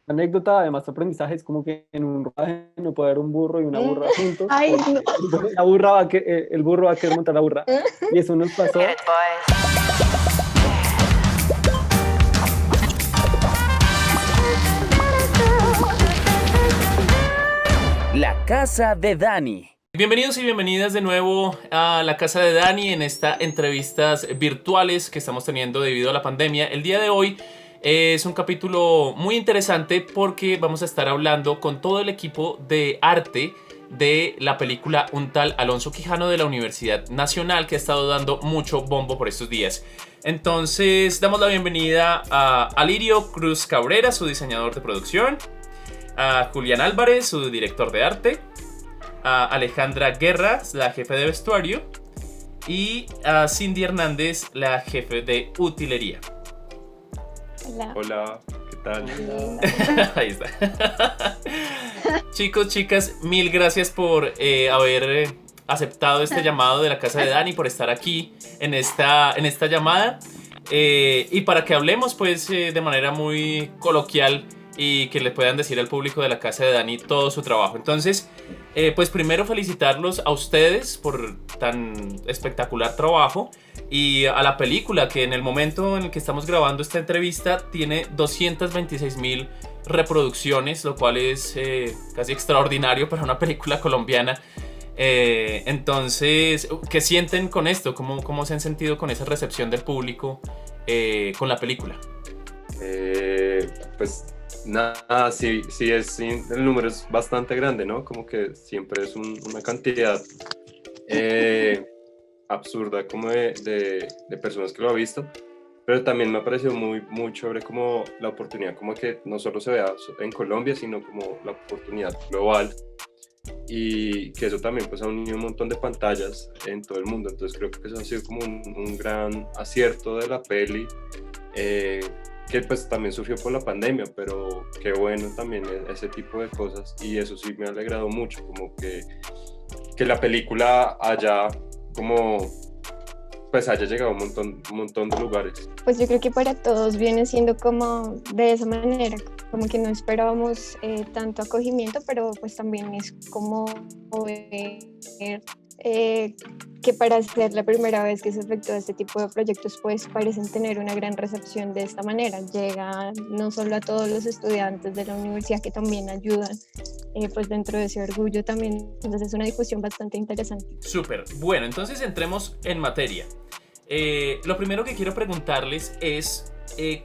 anécdota, además aprendizaje, es como que en un rodaje no puede haber un burro y una burra juntos, Ay, porque no. el burro va a querer montar la burra. Y eso nos pasó. La casa de Dani. Bienvenidos y bienvenidas de nuevo a la casa de Dani en estas entrevistas virtuales que estamos teniendo debido a la pandemia. El día de hoy es un capítulo muy interesante porque vamos a estar hablando con todo el equipo de arte de la película Un tal Alonso Quijano de la Universidad Nacional, que ha estado dando mucho bombo por estos días. Entonces damos la bienvenida a Alirio Cruz Cabrera, su diseñador de producción, a Julián Álvarez, su director de arte, a Alejandra Guerra, la jefe de vestuario, y a Cindy Hernández, la jefe de utilería. Hola. Hola, ¿qué tal? Ahí está. Chicos, chicas, mil gracias por haber aceptado este llamado de la casa de Dani, por estar aquí en esta llamada, y para que hablemos pues de manera muy coloquial y que le puedan decir al público de la casa de Dani todo su trabajo. Entonces, pues primero felicitarlos a ustedes por tan espectacular trabajo y a la película, que en el momento en el que estamos grabando esta entrevista tiene 226,000 reproducciones, lo cual es casi extraordinario para una película colombiana. Entonces, ¿qué sienten con esto? ¿Cómo se han sentido con esa recepción del público con la película? Pues nada, sí, el número es bastante grande, ¿no? Como que siempre es una cantidad absurda como de personas que lo han visto, pero también me ha parecido muy chévere como la oportunidad, como que no solo se vea en Colombia, sino como la oportunidad global, y que eso también pues ha unido un montón de pantallas en todo el mundo. Entonces creo que eso ha sido como un gran acierto de la peli, que pues también surgió por la pandemia, pero qué bueno también ese tipo de cosas, y eso sí me ha alegrado mucho, como que la película haya llegado a un montón de lugares. Pues yo creo que para todos viene siendo como de esa manera, como que no esperábamos tanto acogimiento, pero pues también es como ver que para ser la primera vez que se efectúa este tipo de proyectos, pues parecen tener una gran recepción de esta manera. Llega no solo a todos los estudiantes de la universidad, que también ayudan pues dentro de ese orgullo también. Entonces es una discusión bastante interesante. Súper, bueno, entonces entremos en materia. Lo primero que quiero preguntarles es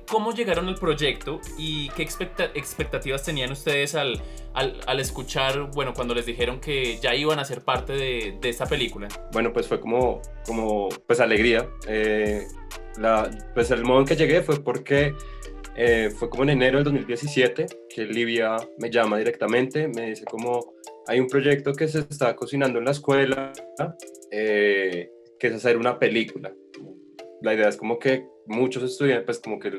cómo llegaron al proyecto y qué expectativas tenían ustedes al escuchar, bueno, cuando les dijeron que ya iban a ser parte de esta película. Bueno, pues fue como pues alegría. Pues el modo en que llegué fue porque fue como en enero del 2017 que Livia me llama directamente, me dice como hay un proyecto que se está cocinando en la escuela, que es hacer una película. La idea es como que muchos estudiantes, pues como que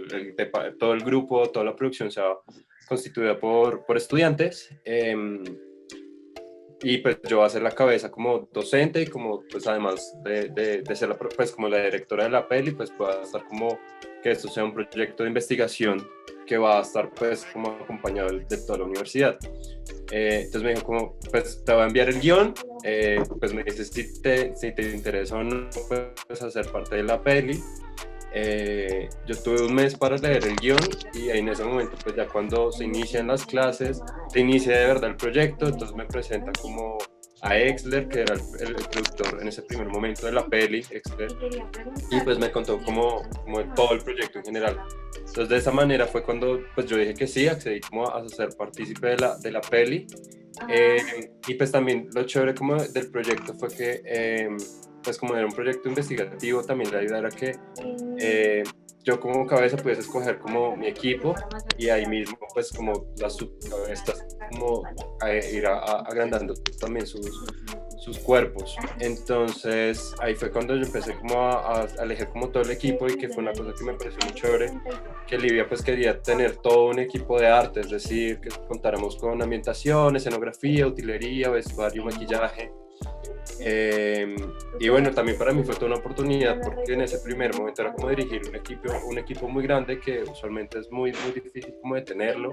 todo el grupo, toda la producción sea constituida por estudiantes, y pues yo voy a ser la cabeza como docente, y como pues además de ser pues como la directora de la peli, pues pueda estar como que esto sea un proyecto de investigación que va a estar pues como acompañado de toda la universidad. Entonces me dijo como, pues te voy a enviar el guión, pues me dices si te interesa o no, pues hacer parte de la peli. Yo tuve un mes para leer el guión, y en ese momento pues ya cuando se inician las clases, se inicia de verdad el proyecto. Entonces me presentan como a Exler, que era el productor en ese primer momento de la peli, Exler, y pues me contó como todo el proyecto en general. Entonces de esa manera fue cuando pues yo dije que sí, accedí como a ser partícipe de la peli. Y pues también lo chévere como del proyecto fue que pues como era un proyecto investigativo, también la idea era que yo como cabeza pudiese escoger como mi equipo, y ahí mismo pues como las subcabezas como ir agrandando también sus cuerpos. Entonces ahí fue cuando yo empecé como a elegir como todo el equipo, y que fue una cosa que me pareció muy chévere, que Livia pues quería tener todo un equipo de arte, es decir, que contáramos con ambientación, escenografía, utilería, vestuario, maquillaje, Y bueno, también para mí fue toda una oportunidad porque en ese primer momento era como dirigir un equipo muy grande que usualmente es muy difícil como de tenerlo.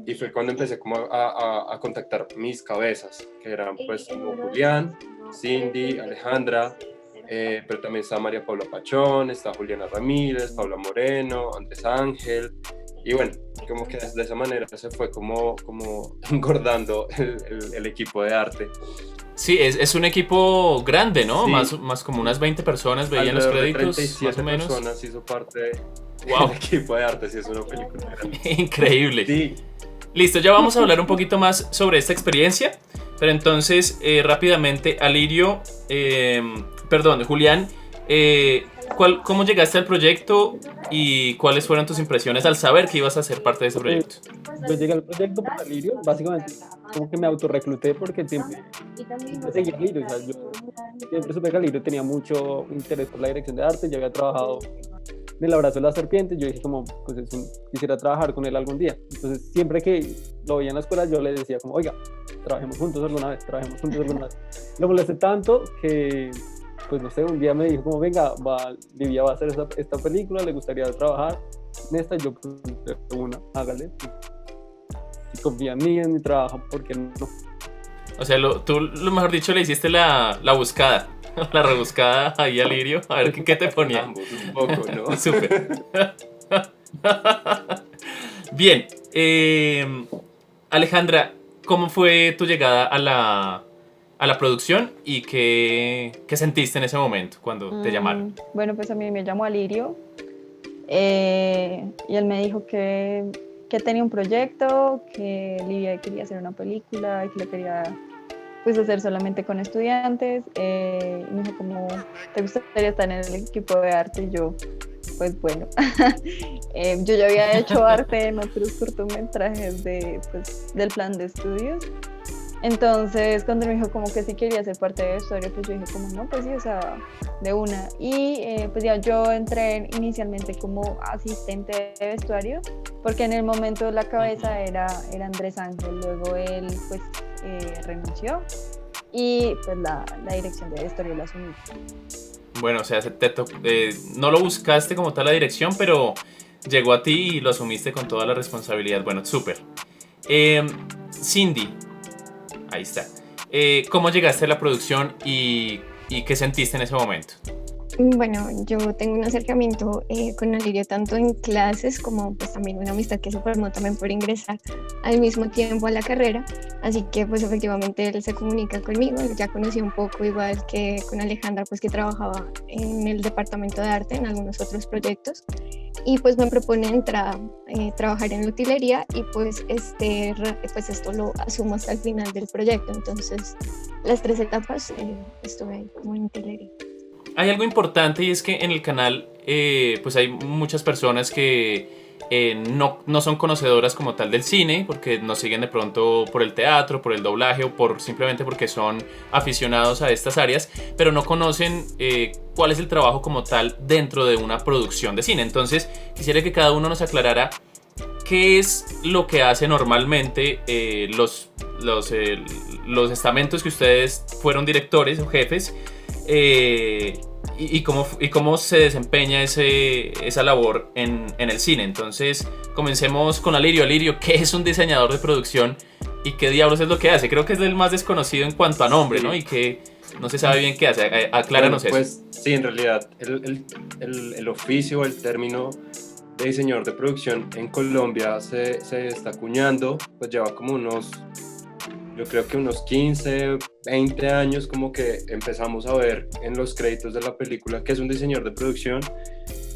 Y fue cuando empecé como a contactar mis cabezas, que eran pues como Julián, Cindy, Alejandra, pero también está María Paula Pachón, está Juliana Ramírez, Paula Moreno, Andrés Ángel. Y bueno, como que de esa manera se fue como engordando el equipo de arte. Sí, es un equipo grande, ¿no? Sí. Más como unas 20 personas veían los Alrededor de créditos, 37 más o menos. personas hizo parte Wow. del equipo de arte, sí, es una película grande. Increíble. Sí, Listo, ya vamos a hablar un poquito más sobre esta experiencia, pero entonces rápidamente, Alirio, Julián, ¿cómo llegaste al proyecto y cuáles fueron tus impresiones al saber que ibas a ser parte de ese proyecto? Yo llegué al proyecto por Alirio, básicamente como que me autorrecluté porque siempre seguía a Alirio, o sea, yo siempre supe que Alirio tenía mucho interés por la dirección de arte, yo había trabajado en El Abrazo de la Serpiente, yo dije como, pues quisiera trabajar con él algún día, entonces siempre que lo veía en la escuela yo le decía como, oiga, trabajemos juntos alguna vez. Lo molesté tanto que, pues no sé, un día me dijo como, venga, Livia va a hacer esta película, le gustaría trabajar en esta, y yo pues, de una, hágale, si confía en mí, en mi trabajo, ¿por qué no? O sea, tú, lo mejor dicho, le hiciste la buscada, la rebuscada ahí a Lirio, a ver qué te ponía. ambos, un poco, ¿no? Súper. Bien, Alejandra, ¿cómo fue tu llegada a la producción y qué sentiste en ese momento cuando te llamaron? Bueno, pues a mí me llamó Alirio y él me dijo que tenía un proyecto, que Livia quería hacer una película y que lo quería pues hacer solamente con estudiantes. Y me dijo como, ¿te gustaría estar en el equipo de arte? Y yo, pues bueno, yo ya había hecho arte en otros cortometrajes del plan de estudios. Entonces, cuando me dijo como que sí quería ser parte de vestuario, pues yo dije como no, pues sí, o sea, de una. Y pues ya yo entré inicialmente como asistente de vestuario, porque en el momento la cabeza era Andrés Ángel, luego él pues renunció y pues la dirección de vestuario la asumí. Bueno, o sea, no lo buscaste como tal la dirección, pero llegó a ti y lo asumiste con toda la responsabilidad. Bueno, súper. Cindy, ahí está. ¿Cómo llegaste a la producción y qué sentiste en ese momento? Bueno, yo tengo un acercamiento con Alirio tanto en clases como pues también una amistad que se formó también por ingresar al mismo tiempo a la carrera, así que pues efectivamente él se comunica conmigo, ya conocí un poco igual que con Alejandra pues que trabajaba en el departamento de arte en algunos otros proyectos y pues me propone entrar trabajar en la utilería y pues esto lo asumo hasta el final del proyecto, entonces las 3 etapas estuve ahí como en utilería. Hay algo importante y es que en el canal pues hay muchas personas que no son conocedoras como tal del cine, porque nos siguen de pronto por el teatro, por el doblaje o simplemente porque son aficionados a estas áreas, pero no conocen cuál es el trabajo como tal dentro de una producción de cine. Entonces quisiera que cada uno nos aclarara qué es lo que hace normalmente los estamentos que ustedes fueron directores o jefes, y cómo se desempeña esa labor en el cine. Entonces comencemos con Alirio. Alirio, ¿qué es un diseñador de producción y qué diablos es lo que hace? Creo que es el más desconocido en cuanto a nombre, ¿no? Y que no se sabe bien qué hace. Acláranos bueno, eso. pues sí, en realidad el oficio, el término de diseñador de producción en Colombia se está acuñando, pues lleva como yo creo que unos 15, 20 años como que empezamos a ver en los créditos de la película que es un diseñador de producción,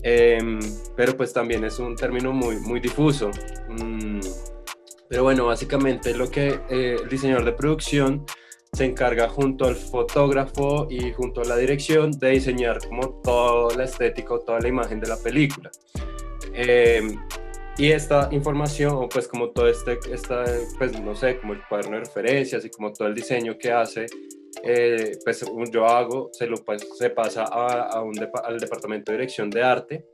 pero pues también es un término muy difuso. Pero bueno, básicamente el diseñador de producción se encarga junto al fotógrafo y junto a la dirección de diseñar como toda la estética o toda la imagen de la película. Y esta información, o pues como todo pues no sé, como el cuaderno de referencias y como todo el diseño que hace, pues yo hago, se pasa al departamento de dirección de arte.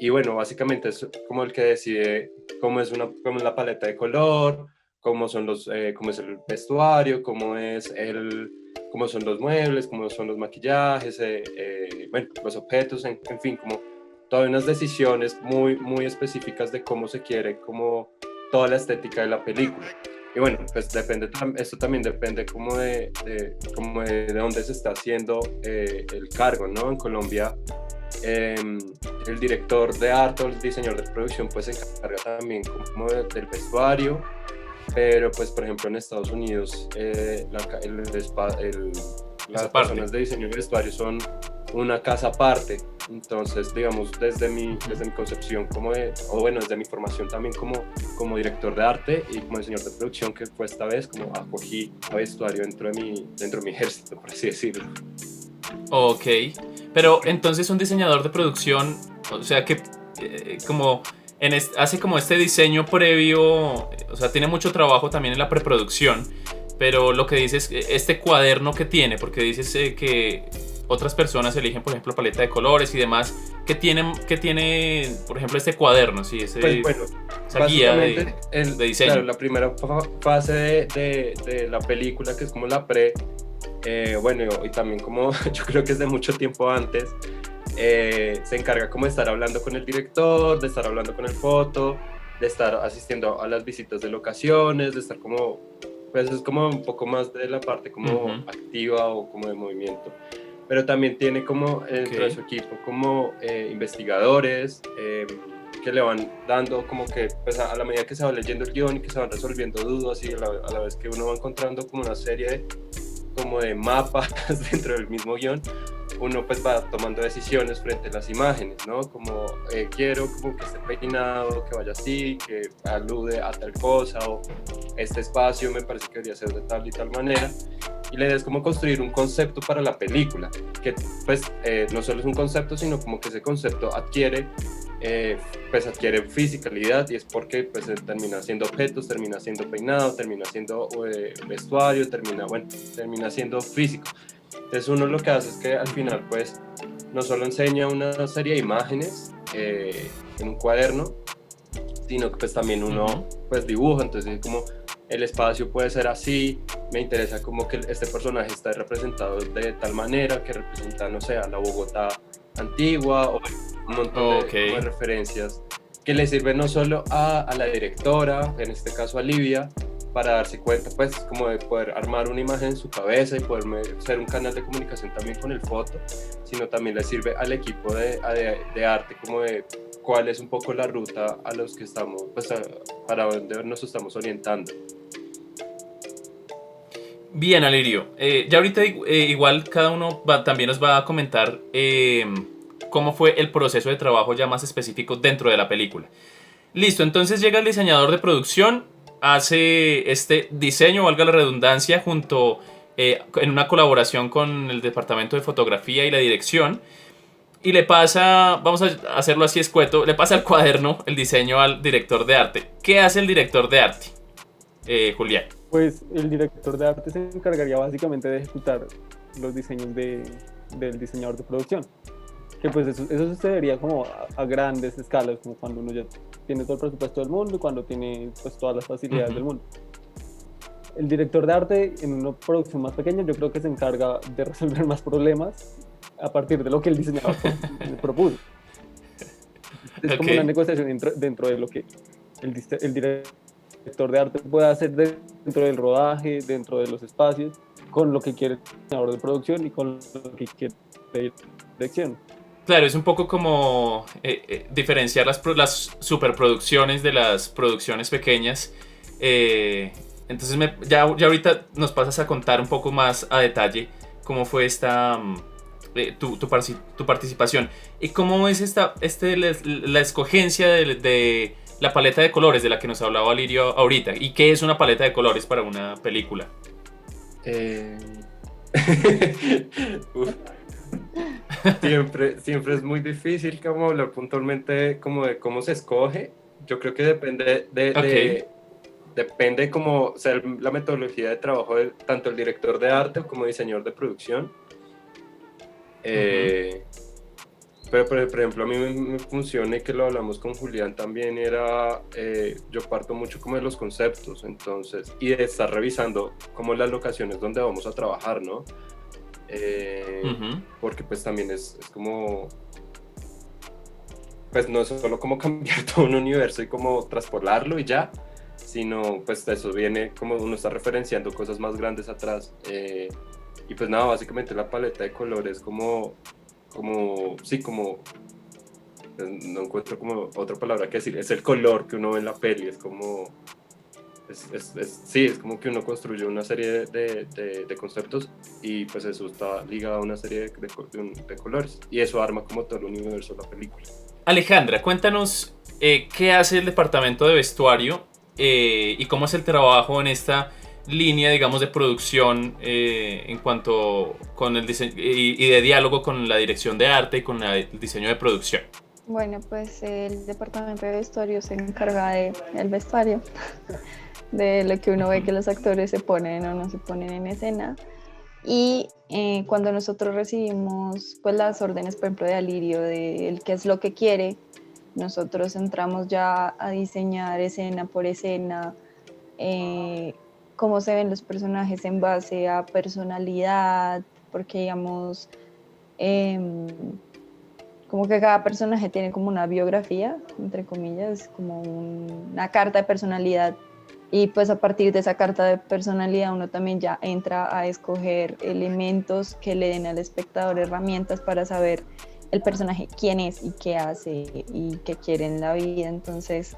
Y bueno, básicamente es como el que decide cómo es la paleta de color, cómo son cómo es el vestuario, cómo son los muebles, cómo son los maquillajes, bueno, los objetos, en fin, como todas unas decisiones muy, muy específicas de cómo se quiere, como toda la estética de la película. Y bueno, pues esto también depende como como de dónde se está haciendo el cargo, ¿no? En Colombia, el director de arte o el diseñador de producción pues se encarga también como del vestuario, pero pues por ejemplo en Estados Unidos las personas de diseño y vestuario son una casa aparte. Entonces, digamos, desde mi concepción desde mi formación también como director de arte y como diseñador de producción, que fue esta vez, como acogí a vestuario dentro de mi ejército, por así decirlo. Ok, pero entonces un diseñador de producción, o sea que como hace como este diseño previo, o sea, tiene mucho trabajo también en la preproducción, pero lo que dices, este cuaderno que tiene, porque dices que otras personas eligen, por ejemplo, paleta de colores y demás, que tiene, por ejemplo, este cuaderno, ¿sí? Pues bueno, esa guía de diseño. Claro, la primera fase de la película, que es como la bueno, y también como yo creo que es de mucho tiempo antes, se encarga como de estar hablando con el director, de estar hablando con el foto, de estar asistiendo a las visitas de locaciones, de estar como, pues es como un poco más de la parte como activa o como de movimiento. Pero también tiene como dentro de su equipo como investigadores que le van dando como que pues a la medida que se va leyendo el guión y que se van resolviendo dudas y a la vez que uno va encontrando como una serie como de mapas dentro del mismo guión, uno pues va tomando decisiones frente a las imágenes, ¿no? Como quiero como que esté peinado, que vaya así, que alude a tal cosa, o este espacio me parece que debería ser de tal y tal manera. Y la idea es como construir un concepto para la película, que pues no solo es un concepto, sino como que ese concepto adquiere fisicalidad, y es porque pues termina siendo objetos, termina siendo peinado, termina siendo vestuario, termina siendo físico. Entonces uno lo que hace es que al final pues no solo enseña una serie de imágenes en un cuaderno, sino que pues también uno pues dibuja. Entonces como el espacio puede ser así, me interesa como que este personaje está representado de tal manera que representa, no sé, a la Bogotá antigua, o un montón de referencias que le sirven no solo a la directora, en este caso a Livia, para darse cuenta pues como de poder armar una imagen en su cabeza y poder ser un canal de comunicación también con el foto, sino también le sirve al equipo de arte como de cuál es un poco la ruta a los que estamos, pues para dónde nos estamos orientando. Bien, Alirio. Ya ahorita igual cada uno también nos va a comentar cómo fue el proceso de trabajo ya más específico dentro de la película. Listo, entonces llega el diseñador de producción, hace este diseño, valga la redundancia, en una colaboración con el departamento de fotografía y la dirección, y le pasa, vamos a hacerlo así escueto, le pasa el cuaderno, el diseño al director de arte. ¿Qué hace el director de arte, Julián? Pues el director de arte se encargaría básicamente de ejecutar los diseños del diseñador de producción. Que pues eso sucedería como a grandes escalas, como cuando uno ya tiene todo el presupuesto del mundo y cuando tiene pues todas las facilidades del mundo. El director de arte en una producción más pequeña yo creo que se encarga de resolver más problemas a partir de lo que el diseñador propuso. Es como una negociación dentro de lo que el director de arte puede hacer dentro del rodaje, dentro de los espacios, con lo que quiere el diseñador de producción y con lo que quiere la dirección. Claro, es un poco como diferenciar las superproducciones de las producciones pequeñas. Entonces ya ahorita nos pasas a contar un poco más a detalle cómo fue tu participación y cómo es la escogencia de la paleta de colores de la que nos hablaba Alirio ahorita, y qué es una paleta de colores para una película. Siempre es muy difícil como hablar puntualmente como de cómo se escoge. Yo creo que depende como sea la metodología de trabajo de tanto el director de arte como diseñador de producción. Pero por ejemplo, a mí me funciona y que lo hablamos con Julián también era, yo parto mucho como de los conceptos, entonces, y de estar revisando como las locaciones donde vamos a trabajar, ¿no? Porque pues también es como, pues no es solo como cambiar todo un universo y como traspolarlo y ya, sino pues eso viene como uno está referenciando cosas más grandes atrás. Y pues nada, básicamente la paleta de colores sí, como, no encuentro como otra palabra que decir, es el color que uno ve en la peli, es como, sí, es como que uno construye una serie de conceptos y pues eso está ligado a una serie de colores y eso arma como todo el universo de la película. Alejandra, cuéntanos qué hace el departamento de vestuario y cómo es el trabajo en esta línea, digamos, de producción en cuanto con el diseño y de diálogo con la dirección de arte y con el diseño de producción. Bueno, pues el departamento de vestuario se encarga del vestuario, de lo que uno ve que los actores se ponen o no se ponen en escena. Y cuando nosotros recibimos pues las órdenes, por ejemplo, de Alirio, de él qué es lo que quiere, nosotros entramos ya a diseñar escena por escena, cómo se ven los personajes en base a personalidad, porque digamos, como que cada personaje tiene como una biografía, entre comillas, como una carta de personalidad. Y pues a partir de esa carta de personalidad uno también ya entra a escoger elementos que le den al espectador herramientas para saber el personaje quién es y qué hace y qué quiere en la vida. Entonces,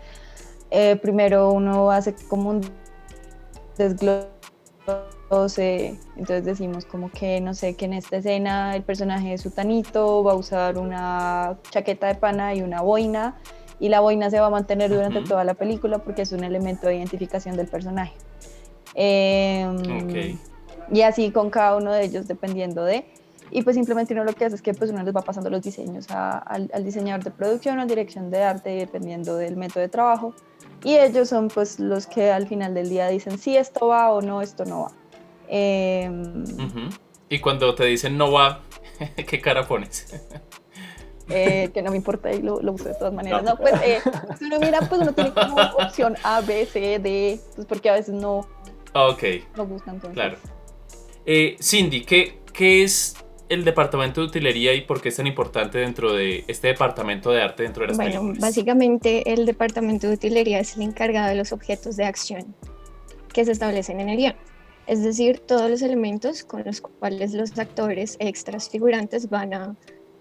primero uno hace como un desglose, entonces decimos como que, no sé, que en esta escena el personaje de Sutanito va a usar una chaqueta de pana y una boina, y la boina se va a mantener durante toda la película porque es un elemento de identificación del personaje. Y así con cada uno de ellos dependiendo de, y pues simplemente uno lo que hace es que pues uno les va pasando los diseños al diseñador de producción o dirección de arte dependiendo del método de trabajo, y ellos son pues los que al final del día dicen si esto va o no, esto no va. Y cuando te dicen no va, ¿qué cara pones? Que no me importa y lo uso de todas maneras. No, pues si uno mira, pues uno tiene como opción A, B, C, D, pues porque a veces no gusta entonces. Claro. Cindy, ¿qué es el departamento de utilería y por qué es tan importante dentro de este departamento de arte dentro de las películas? Bueno, básicamente el departamento de utilería es el encargado de los objetos de acción que se establecen en el guión. Es decir, todos los elementos con los cuales los actores, extras, figurantes van a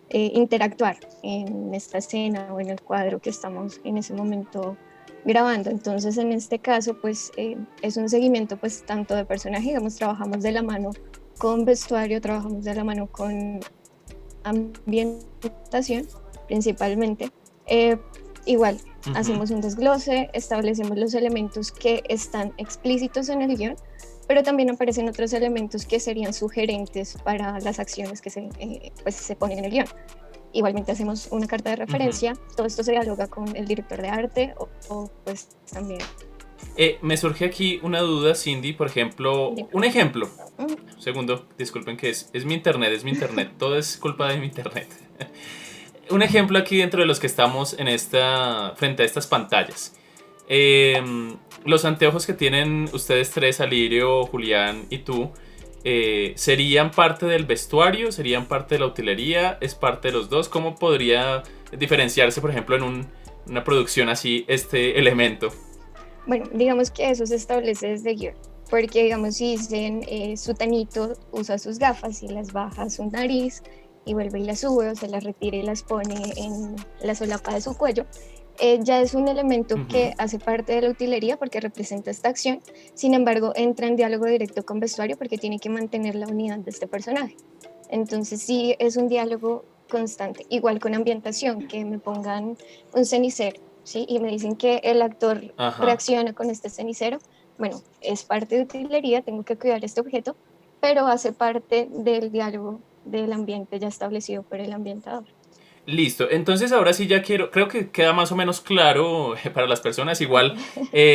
interactuar en esta escena o en el cuadro que estamos en ese momento grabando. Entonces, en este caso, pues es un seguimiento pues tanto de personaje, digamos, trabajamos de la mano con vestuario, trabajamos de la mano con ambientación principalmente. Igual, hacemos un desglose, establecemos los elementos que están explícitos en el guión, pero también aparecen otros elementos que serían sugerentes para las acciones que se ponen en el guión. Igualmente hacemos una carta de referencia, todo esto se dialoga con el director de arte o pues también. Me surge aquí una duda, Cindy, por ejemplo, un ejemplo. Un segundo, disculpen que es mi internet, todo es culpa de mi internet. Un ejemplo aquí dentro de los que estamos frente a estas pantallas. Los anteojos que tienen ustedes tres, Alirio, Julián y tú, ¿serían parte del vestuario? ¿Serían parte de la utilería? ¿Es parte de los dos? ¿Cómo podría diferenciarse, por ejemplo, en una producción así, este elemento? Bueno, digamos que eso se establece desde guión, porque digamos si dicen Sutanito usa sus gafas y las baja a su nariz y vuelve y las sube o se las retira y las pone en la solapa de su cuello, ya es un elemento que hace parte de la utilería porque representa esta acción. Sin embargo, entra en diálogo directo con vestuario porque tiene que mantener la unidad de este personaje. Entonces sí es un diálogo constante. Igual con ambientación, que me pongan un cenicero, ¿sí? Y me dicen que el actor reacciona con este cenicero. Bueno, es parte de utilería, tengo que cuidar este objeto, pero hace parte del diálogo del ambiente ya establecido por el ambientador. Listo, entonces ahora sí ya creo que queda más o menos claro para las personas. Igual,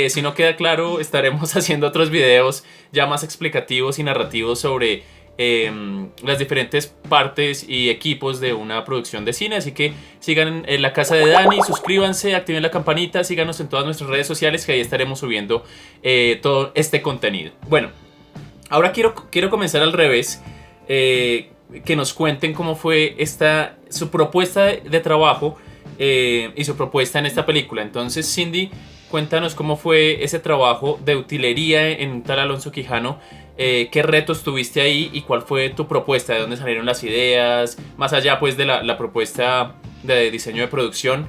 si no queda claro, estaremos haciendo otros videos ya más explicativos y narrativos sobre las diferentes partes y equipos de una producción de cine. Así que sigan en la casa de Dani, suscríbanse, activen la campanita, síganos en todas nuestras redes sociales, que ahí estaremos subiendo todo este contenido. Bueno, ahora quiero comenzar al revés, que nos cuenten cómo fue su propuesta de trabajo y su propuesta en esta película. Entonces, Cindy, cuéntanos cómo fue ese trabajo de utilería en tal Alonso Quijano. ¿Qué retos tuviste ahí y cuál fue tu propuesta? ¿De dónde salieron las ideas? Más allá pues de la propuesta de diseño de producción,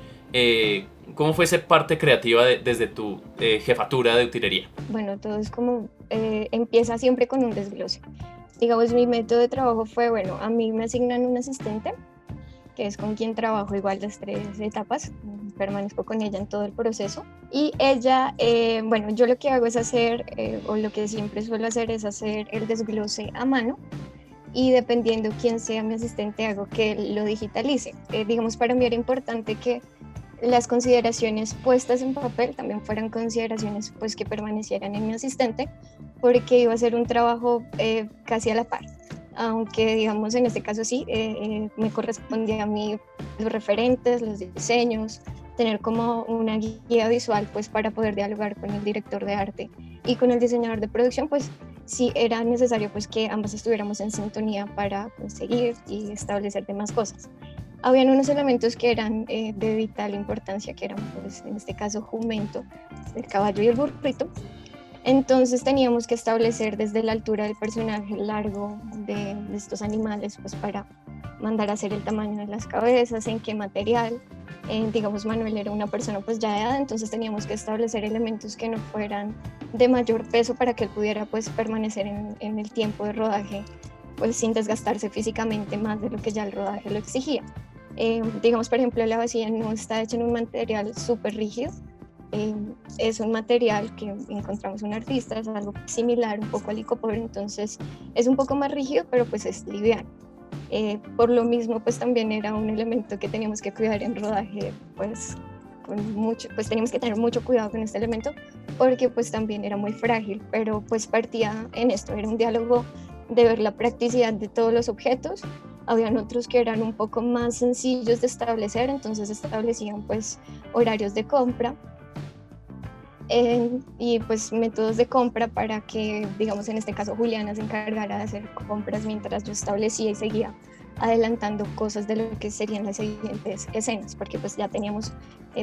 ¿cómo fue esa parte creativa desde tu jefatura de utilería? Bueno, todo es como, empieza siempre con un desglose. Digamos, mi método de trabajo fue, bueno, a mí me asignan un asistente, que es con quien trabajo igual las 3 etapas, permanezco con ella en todo el proceso. Y ella, bueno, yo lo que hago es hacer, o lo que siempre suelo hacer es hacer el desglose a mano, y dependiendo quién sea mi asistente hago que lo digitalice. Digamos, para mí era importante que las consideraciones puestas en papel también fueran consideraciones pues que permanecieran en mi asistente, porque iba a ser un trabajo casi a la par. Aunque digamos en este caso sí, me correspondía a mí los referentes, los diseños, tener como una guía visual pues para poder dialogar con el director de arte y con el diseñador de producción, pues sí era necesario pues que ambos estuviéramos en sintonía para conseguir y establecer demás cosas. Habían unos elementos que eran de vital importancia, que eran pues en este caso jumento, el caballo y el burrito. Entonces teníamos que establecer desde la altura del personaje largo de estos animales pues para mandar a hacer el tamaño de las cabezas, en qué material. Digamos, Manuel era una persona pues ya de edad, entonces teníamos que establecer elementos que no fueran de mayor peso para que él pudiera pues permanecer en el tiempo de rodaje pues sin desgastarse físicamente más de lo que ya el rodaje lo exigía. Digamos, por ejemplo, la vacía no está hecha en un material súper rígido. Es un material que encontramos en un artista, es algo similar un poco al icopor, entonces es un poco más rígido, pero pues es liviano. Por lo mismo, pues también era un elemento que teníamos que cuidar en rodaje, pues teníamos que tener mucho cuidado con este elemento, porque pues también era muy frágil, pero pues partía en esto, era un diálogo de ver la practicidad de todos los objetos. Habían otros que eran un poco más sencillos de establecer, entonces establecían pues horarios de compra, y pues métodos de compra para que, digamos, en este caso Juliana se encargara de hacer compras mientras yo establecía y seguía adelantando cosas de lo que serían las siguientes escenas, porque pues ya teníamos,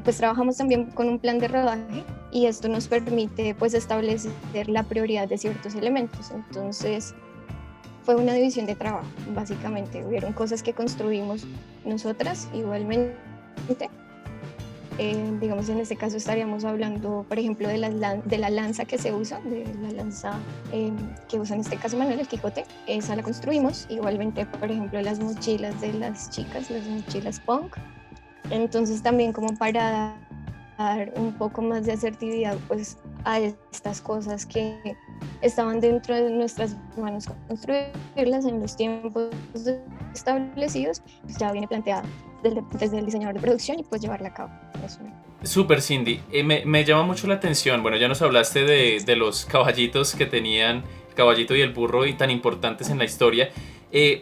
pues trabajamos también con un plan de rodaje y esto nos permite pues establecer la prioridad de ciertos elementos. Entonces fue una división de trabajo, básicamente. Hubieron cosas que construimos nosotras igualmente. Digamos, en este caso estaríamos hablando, por ejemplo, de la lanza que se usa, de la lanza que usa en este caso Manuel, el Quijote. Esa la construimos. Igualmente, por ejemplo, las mochilas de las chicas, las mochilas punk. Entonces también como para dar un poco más de asertividad pues a estas cosas que estaban dentro de nuestras manos, construirlas en los tiempos establecidos, pues ya viene planteada desde el diseñador de producción y pues llevarla a cabo. Súper, Cindy. Me llama mucho la atención, bueno, ya nos hablaste de los caballitos que tenían, el caballito y el burro, y tan importantes en la historia,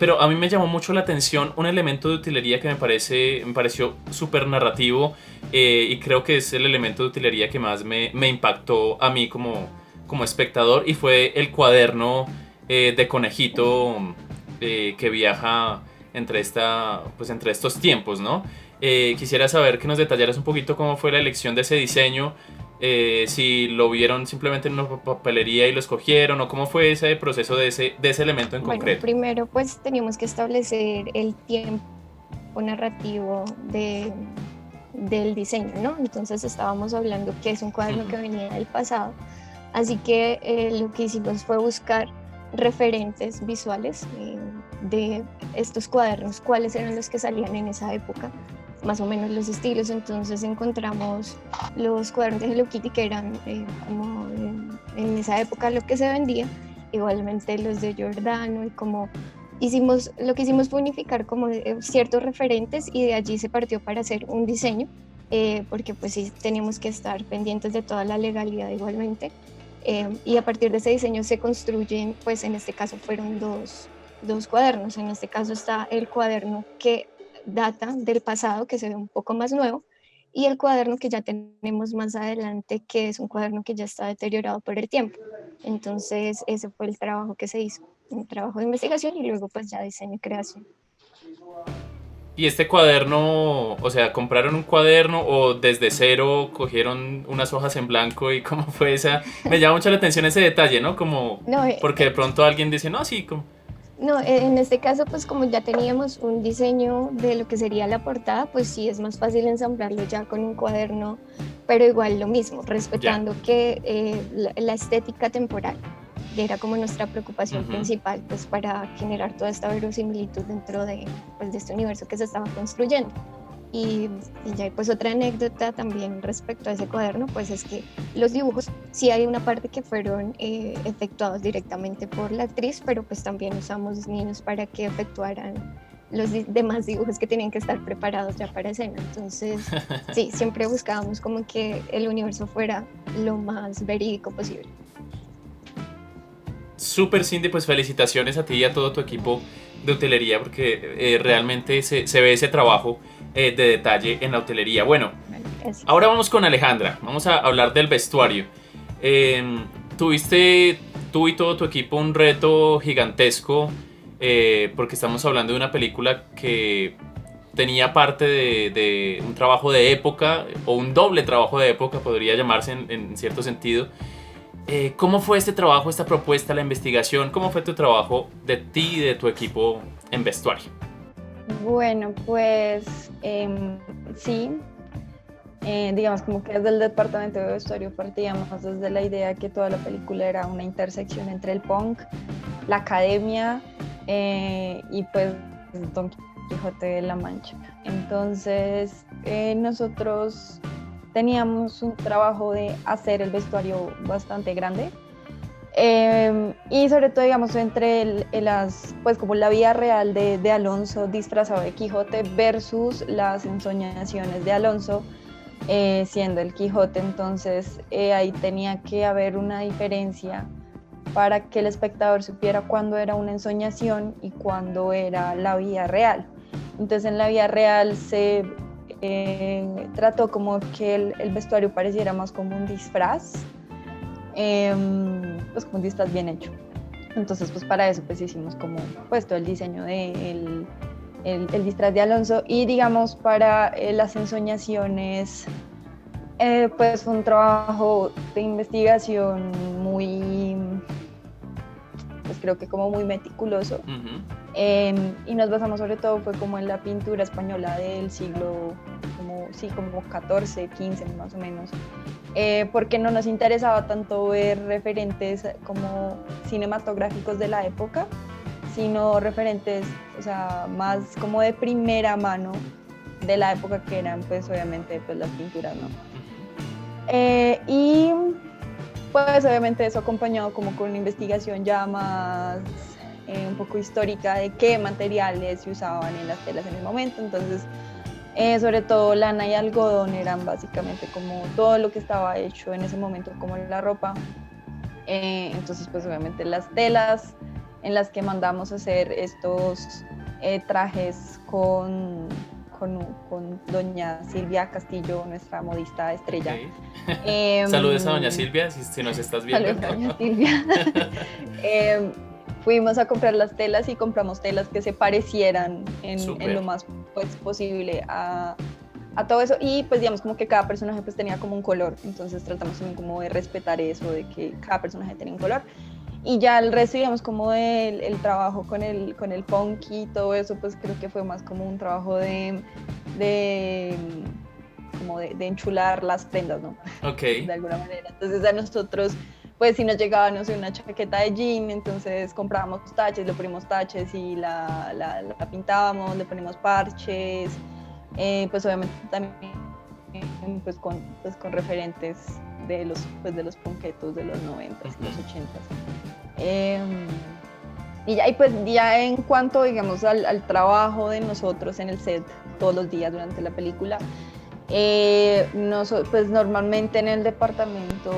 pero a mí me llamó mucho la atención un elemento de utilería que me pareció súper narrativo, y creo que es el elemento de utilería que más me impactó a mí como espectador, y fue el cuaderno de conejito que viaja entre estos tiempos, ¿no? Quisiera saber que nos detallaras un poquito cómo fue la elección de ese diseño, si lo vieron simplemente en una papelería y lo escogieron, o cómo fue ese proceso de ese elemento en concreto. Primero pues teníamos que establecer el tiempo narrativo del diseño, ¿no? Entonces estábamos hablando que es un cuaderno que venía del pasado, así que lo que hicimos fue buscar referentes visuales de estos cuadernos, cuáles eran los que salían en esa época, más o menos los estilos. Entonces encontramos los cuadernos de Hello Kitty, que eran como en esa época lo que se vendía, igualmente los de Giordano, y como lo que hicimos fue unificar como ciertos referentes, y de allí se partió para hacer un diseño, porque pues sí teníamos que estar pendientes de toda la legalidad igualmente. Y a partir de ese diseño se construyen, pues en este caso fueron dos cuadernos. En este caso está el cuaderno que data del pasado, que se ve un poco más nuevo, y el cuaderno que ya tenemos más adelante, que es un cuaderno que ya está deteriorado por el tiempo. Entonces, ese fue el trabajo que se hizo, un trabajo de investigación y luego pues ya diseño y creación. Y este cuaderno, o sea, ¿compraron un cuaderno o desde cero cogieron unas hojas en blanco y cómo fue esa? Me llama mucho la atención ese detalle, ¿no? Como, No, porque de pronto alguien dice, no, sí, como... No, en este caso, pues como ya teníamos un diseño de lo que sería la portada, pues sí es más fácil ensamblarlo ya con un cuaderno, pero igual lo mismo, respetando que la estética temporal era como nuestra preocupación principal, pues para generar toda esta verosimilitud dentro de, pues, de este universo que se estaba construyendo. Y ya pues otra anécdota también respecto a ese cuaderno, pues es que los dibujos, sí hay una parte que fueron efectuados directamente por la actriz, pero pues también usamos niños para que efectuaran los demás dibujos que tenían que estar preparados ya para escena. Entonces, sí, siempre buscábamos como que el universo fuera lo más verídico posible. Súper, Cindy, pues felicitaciones a ti y a todo tu equipo de hotelería porque realmente se ve ese trabajo de detalle en la hotelería. Bueno, ahora vamos con Alejandra, vamos a hablar del vestuario. Tuviste tú y todo tu equipo un reto gigantesco porque estamos hablando de una película que tenía parte de un trabajo de época o un doble trabajo de época, podría llamarse en cierto sentido. ¿Cómo fue este trabajo, esta propuesta, la investigación? ¿Cómo fue tu trabajo de ti y de tu equipo en vestuario? Bueno, pues sí, digamos como que desde el departamento de vestuario partíamos desde la idea que toda la película era una intersección entre el punk, la academia y pues Don Quijote de la Mancha. Entonces nosotros teníamos un trabajo de hacer el vestuario bastante grande y sobre todo digamos entre pues como la vida real de Alonso disfrazado de Quijote versus las ensoñaciones de Alonso siendo el Quijote. Entonces ahí tenía que haber una diferencia para que el espectador supiera cuándo era una ensoñación y cuándo era la vida real. Entonces en la vida real se trató como que el vestuario pareciera más como un disfraz, pues como un disfraz bien hecho. Entonces pues para eso pues hicimos como pues todo el diseño del el disfraz de Alonso y digamos para las ensoñaciones pues fue un trabajo de investigación muy, pues creo que como muy meticuloso. Y nos basamos sobre todo fue como en la pintura española del siglo como 14, 15 más o menos, porque no nos interesaba tanto ver referentes como cinematográficos de la época, sino referentes, o sea, más como de primera mano de la época que eran pues obviamente pues las pinturas, ¿no? Y pues obviamente eso acompañado como con una investigación ya más un poco histórica de qué materiales se usaban en las telas en el momento. Entonces sobre todo lana y algodón eran básicamente como todo lo que estaba hecho en ese momento como la ropa. Entonces pues obviamente las telas en las que mandamos a hacer estos trajes con doña Silvia Castillo, nuestra modista estrella. Okay. Saludos a doña Silvia, si nos estás viendo. Saludos a doña Silvia. Fuimos a comprar las telas y compramos telas que se parecieran en lo más pues, posible a todo eso, y pues digamos como que cada personaje pues tenía como un color, entonces tratamos también como de respetar eso, de que cada personaje tenía un color. Y ya el resto, digamos, como el trabajo con el punk y todo eso, pues creo que fue más como un trabajo de enchular las prendas, ¿no? Ok. De alguna manera. Entonces a nosotros, pues si nos llegaba, no sé, una chaqueta de jean, entonces comprábamos taches, le ponemos taches y la pintábamos, le ponemos parches, pues obviamente también pues con referentes de los punketos de los 90s, los 80s. Y pues ya en cuanto, digamos, al trabajo de nosotros en el set todos los días durante la película, pues normalmente en el departamento,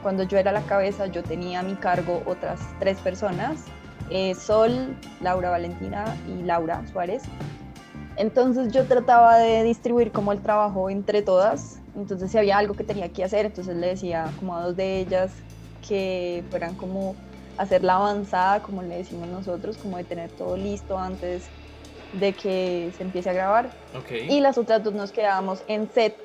cuando yo era la cabeza, yo tenía a mi cargo otras 3 personas Sol, Laura Valentina y Laura Suárez. Entonces yo trataba de distribuir como el trabajo entre todas, entonces si había algo que tenía que hacer, entonces le decía como a dos de ellas que fueran como hacer la avanzada, como le decimos nosotros, como de tener todo listo antes de que se empiece a grabar. Okay. Y las otras dos nos quedábamos en set,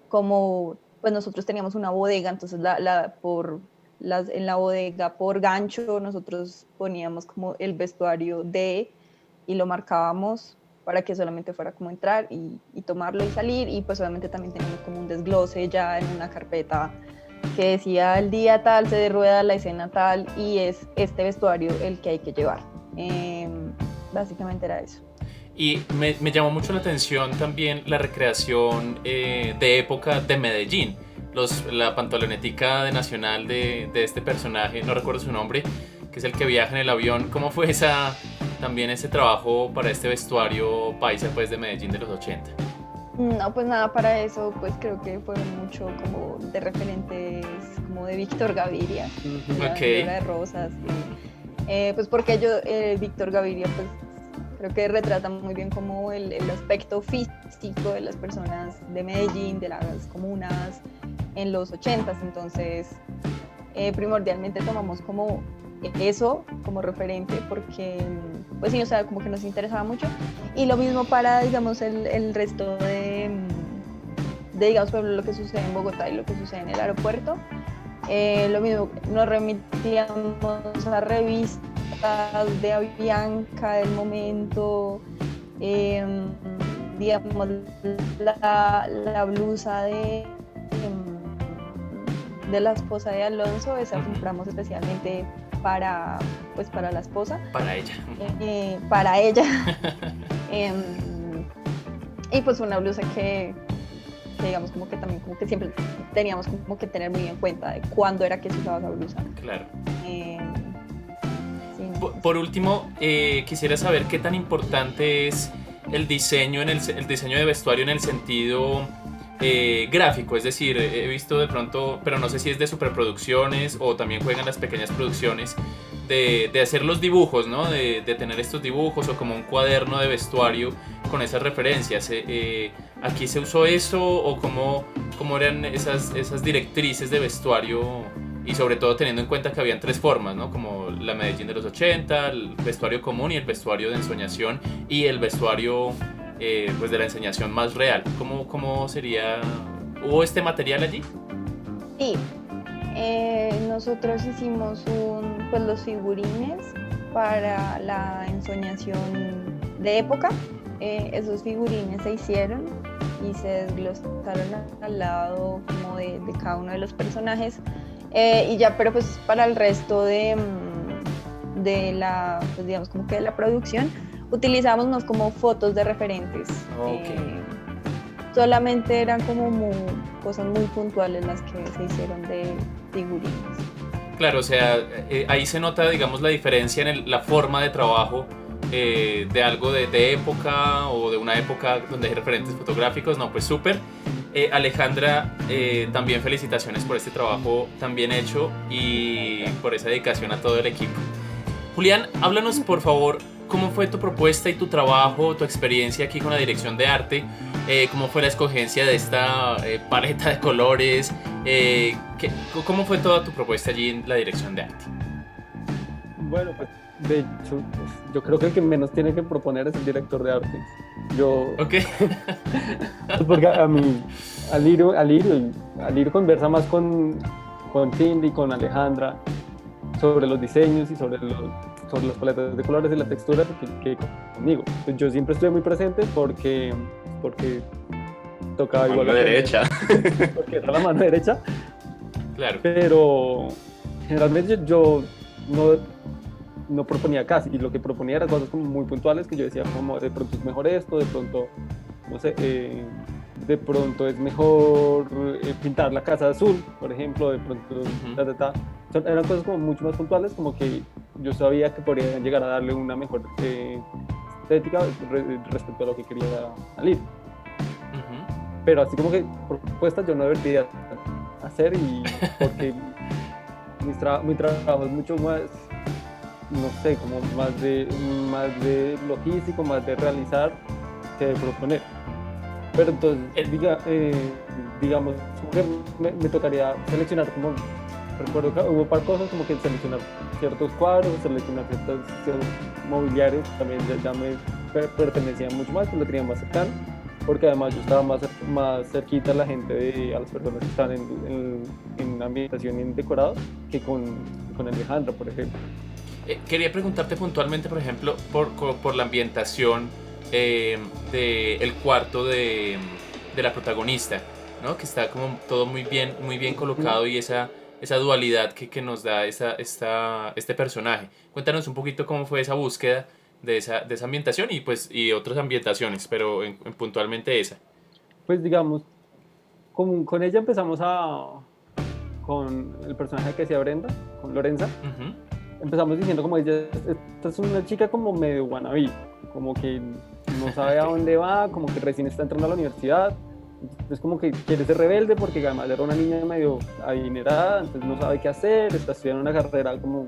como pues nosotros teníamos una bodega, entonces en la bodega por gancho nosotros poníamos como el vestuario y lo marcábamos para que solamente fuera como entrar y tomarlo y salir, y pues obviamente también teníamos como un desglose ya en una carpeta que decía el día tal se rueda la escena tal y es este vestuario el que hay que llevar. Básicamente era eso. Y me llamó mucho la atención también la recreación de época de Medellín. La pantalonetica de nacional de este personaje, no recuerdo su nombre, que es el que viaja en el avión. ¿Cómo fue también ese trabajo para este vestuario paisa pues, de Medellín de los 80? No, pues nada, para eso pues creo que fueron mucho como de referentes como de Víctor Gaviria, Okay. La de Rosas, pues porque Víctor Gaviria pues creo que retrata muy bien como el aspecto físico de las personas de Medellín, de las comunas en los 80s, entonces primordialmente tomamos como eso como referente porque pues sí, o sea, como que nos interesaba mucho, y lo mismo para, digamos, el resto de digamos, por ejemplo, lo que sucede en Bogotá y lo que sucede en el aeropuerto, lo mismo, nos remitíamos a revistas de Avianca del momento, digamos, la blusa de la esposa de Alonso, esa compramos especialmente para la esposa. Para ella. Para ella. Y pues una blusa que digamos como que también como que siempre teníamos como que tener muy en cuenta de cuándo era que se usaba esa blusa. Claro. Sí, por último, quisiera saber qué tan importante es el diseño de vestuario en el sentido gráfico, es decir, he visto de pronto, pero no sé si es de superproducciones o también juegan las pequeñas producciones de hacer los dibujos, ¿no? De tener estos dibujos o como un cuaderno de vestuario con esas referencias. ¿Aquí se usó eso o cómo eran esas directrices de vestuario? Y sobre todo teniendo en cuenta que habían tres formas, ¿no? Como la Medellín de los 80, el vestuario común y el vestuario de ensoñación y el vestuario pues de la ensoñación más real. ¿Cómo sería? ¿Hubo este material allí? Sí, nosotros hicimos pues los figurines para la ensoñación de época. Esos figurines se hicieron y se desglosaron al lado como de cada uno de los personajes. Y ya, pero pues para el resto de la, pues digamos como que de la producción, utilizamos más como fotos de referentes. Okay. Solamente eran como cosas muy puntuales las que se hicieron de figurines. Claro, o sea, ahí se nota, digamos, la diferencia en la forma de trabajo de algo de época o de una época donde hay referentes fotográficos. No, pues súper. Alejandra, también felicitaciones por este trabajo tan bien hecho y por esa dedicación a todo el equipo. Julián, háblanos por favor cómo fue tu propuesta y tu trabajo, tu experiencia aquí con la dirección de arte, cómo fue la escogencia de esta paleta de colores, cómo fue toda tu propuesta allí en la dirección de arte. Bueno, pues de hecho, pues, yo creo que el que menos tiene que proponer es el director de arte. Okay. Pues porque a mí, Alirio conversa más con Cindy y con Alejandra sobre los diseños y sobre las paletas de colores y la textura que conmigo. Pues yo siempre estoy muy presente porque tocaba igual la mano derecha. Porque era la mano derecha. Claro. Pero generalmente yo no proponía casi, y lo que proponía eran cosas como muy puntuales que yo decía como de pronto es mejor esto, de pronto, no sé, de pronto es mejor pintar la casa de azul, por ejemplo, de pronto, eran cosas como mucho más puntuales, como que yo sabía que podrían llegar a darle una mejor estética respecto a lo que quería salir. Pero así como que por propuestas yo no debería hacer, y porque mi trabajo es mucho más no sé, como más de logístico, más de realizar que de proponer. Pero entonces, digamos, como que me tocaría seleccionar, como recuerdo que hubo par cosas como que seleccionar ciertos cuadros, seleccionar ciertos mobiliarios, también ya me pertenecía mucho más, pues lo tenía más cercano, porque además yo estaba más cerquita a la gente, a las personas que están en ambientación y en decorado, que con Alejandra, por ejemplo. Quería preguntarte puntualmente, por ejemplo, por la ambientación del cuarto de la protagonista, ¿no? Que está como todo muy bien colocado y esa dualidad que nos da este personaje. Cuéntanos un poquito cómo fue esa búsqueda de esa ambientación y otras ambientaciones, pero puntualmente esa. Pues digamos, con ella empezamos con el personaje que hacía Brenda, con Lorenza. Uh-huh. Empezamos diciendo como esta es una chica como medio wannabe, como que no sabe a dónde va, como que recién está entrando a la universidad, es como que quiere ser rebelde porque además era una niña medio adinerada, entonces no sabe qué hacer, está estudiando una carrera como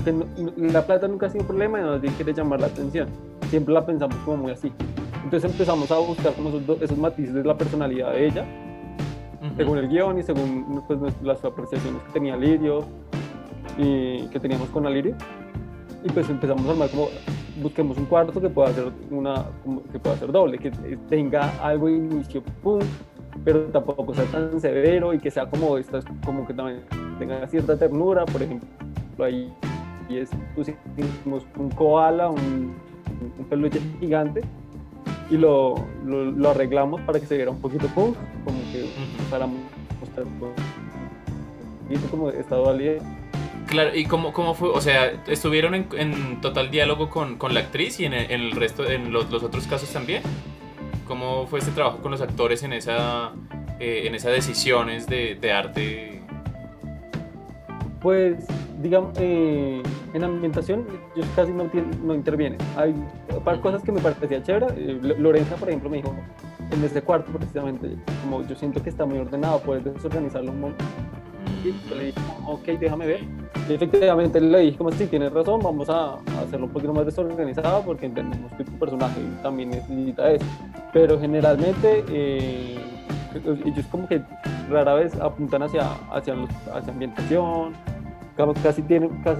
que la plata nunca ha sido un problema y nadie quiere llamar la atención, siempre la pensamos como muy así. Entonces empezamos a buscar como esos matices de la personalidad de ella, uh-huh, según el guión y según pues, las apreciaciones que tenía Lirio y que teníamos con Alirio, y pues empezamos a armar como busquemos un cuarto que pueda ser doble, que tenga algo de inicio punk, pero tampoco sea tan severo y que sea como que también tenga cierta ternura. Por ejemplo, ahí pusimos un koala, un peluche gigante, y lo arreglamos para que se viera un poquito punk, como que para mostrar como esta dualidad. Claro, ¿y cómo fue? O sea, ¿estuvieron en total diálogo con la actriz y en el resto, en los otros casos también? ¿Cómo fue este trabajo con los actores en esas decisiones de arte? Pues, digamos, en ambientación yo casi no interviene. Hay cosas que me parecía chévere. Lorenza, por ejemplo, me dijo, en este cuarto precisamente, como yo siento que está muy ordenado, puedes desorganizarlo un montón. Y yo le dije, ok, déjame ver. Y efectivamente le dije, como sí, tienes razón, vamos a hacerlo un poquito más desorganizado porque entendemos que tu personaje también necesita eso. Pero generalmente ellos como que rara vez apuntan hacia ambientación, casi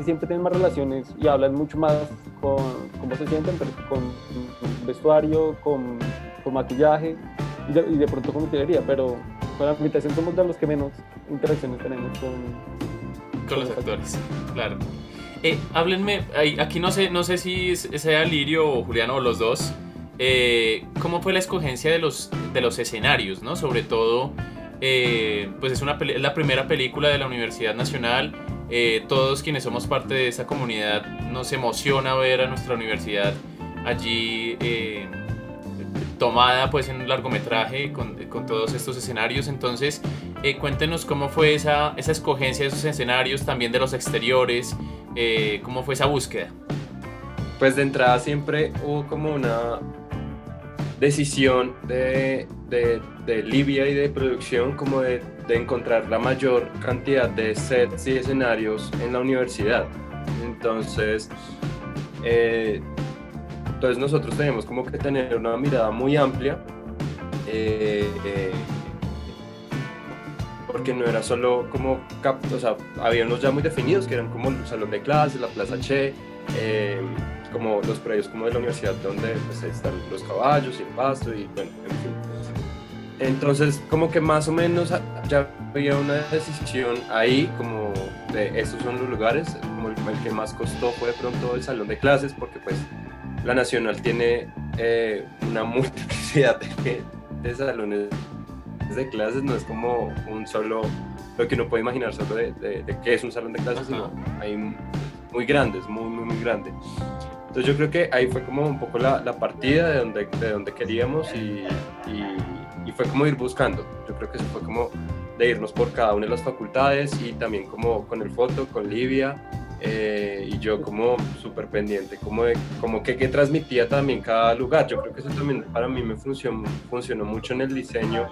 siempre tienen más relaciones y hablan mucho más con cómo se sienten, pero con vestuario, con maquillaje y de pronto con utilería, pero con la ambientación somos de los que menos interacciones tenemos con los actores. Claro. Háblenme, aquí no sé si sea Lirio o Juliano o los dos, ¿cómo fue la escogencia de los escenarios, ¿no? Sobre todo, pues es la primera película de la Universidad Nacional. Todos quienes somos parte de esa comunidad nos emociona ver a nuestra universidad allí tomada pues en un largometraje con todos estos escenarios. Entonces cuéntenos cómo fue esa escogencia de esos escenarios, también de los exteriores, cómo fue esa búsqueda. Pues de entrada siempre hubo como una decisión de Livia y de producción como de encontrar la mayor cantidad de sets y escenarios en la universidad. Entonces nosotros teníamos como que tener una mirada muy amplia, porque no era solo como, o sea, había unos ya muy definidos que eran como el salón de clases, la Plaza Che, como los predios como de la universidad donde pues, están los caballos y el pasto y bueno, en fin. Entonces como que más o menos ya había una decisión ahí como de estos son los lugares, como el que más costó fue de pronto el salón de clases, porque pues la Nacional tiene una multiplicidad de salones de clases, no es como un solo, lo que uno puede imaginar solo de qué es un salón de clases, sino hay muy grandes, muy grande. Entonces yo creo que ahí fue como un poco la partida de donde queríamos y fue como ir buscando. Yo creo que eso fue como de irnos por cada una de las facultades y también como con el foto, con Livia, y yo como súper pendiente, como que transmitía también cada lugar. Yo creo que eso también para mí me funcionó mucho en el diseño,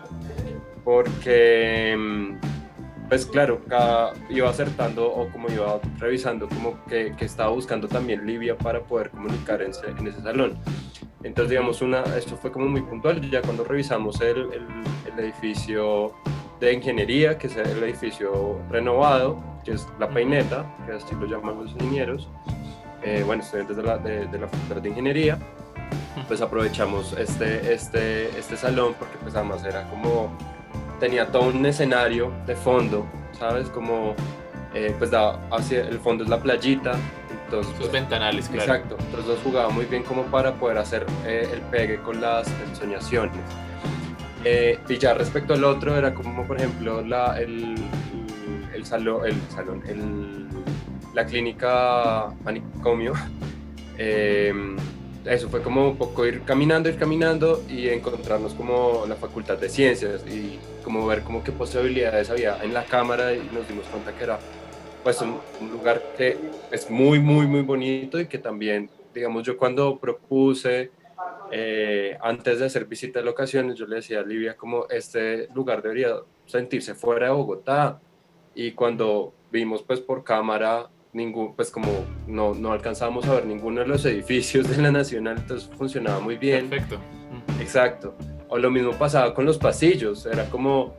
porque pues claro, iba acertando o como iba revisando como que estaba buscando también Livia para poder comunicar en ese salón. Entonces, digamos, esto fue como muy puntual. Ya cuando revisamos el edificio de ingeniería, que es el edificio renovado, que es La Peineta, que así lo llaman los ingenieros, bueno, estudiantes de la Facultad de Ingeniería, pues aprovechamos este salón porque pues además era como, tenía todo un escenario de fondo, ¿sabes? Como, pues hacia el fondo es la playita. Entonces, Los ventanales, claro. Exacto, entonces nos jugaba muy bien como para poder hacer el pegue con las ensoñaciones. Y ya respecto al otro, era como por ejemplo la clínica manicomio. Eso fue como un poco ir caminando y encontrarnos como la Facultad de Ciencias y como ver como qué posibilidades había en la cámara, y nos dimos cuenta que era pues un lugar que es muy bonito y que también, digamos, yo cuando propuse, antes de hacer visita de locaciones, yo le decía a Livia como este lugar debería sentirse fuera de Bogotá, y cuando vimos pues por cámara, pues como no alcanzábamos a ver ninguno de los edificios de la Nacional, entonces funcionaba muy bien. Perfecto. Exacto. O lo mismo pasaba con los pasillos, era como...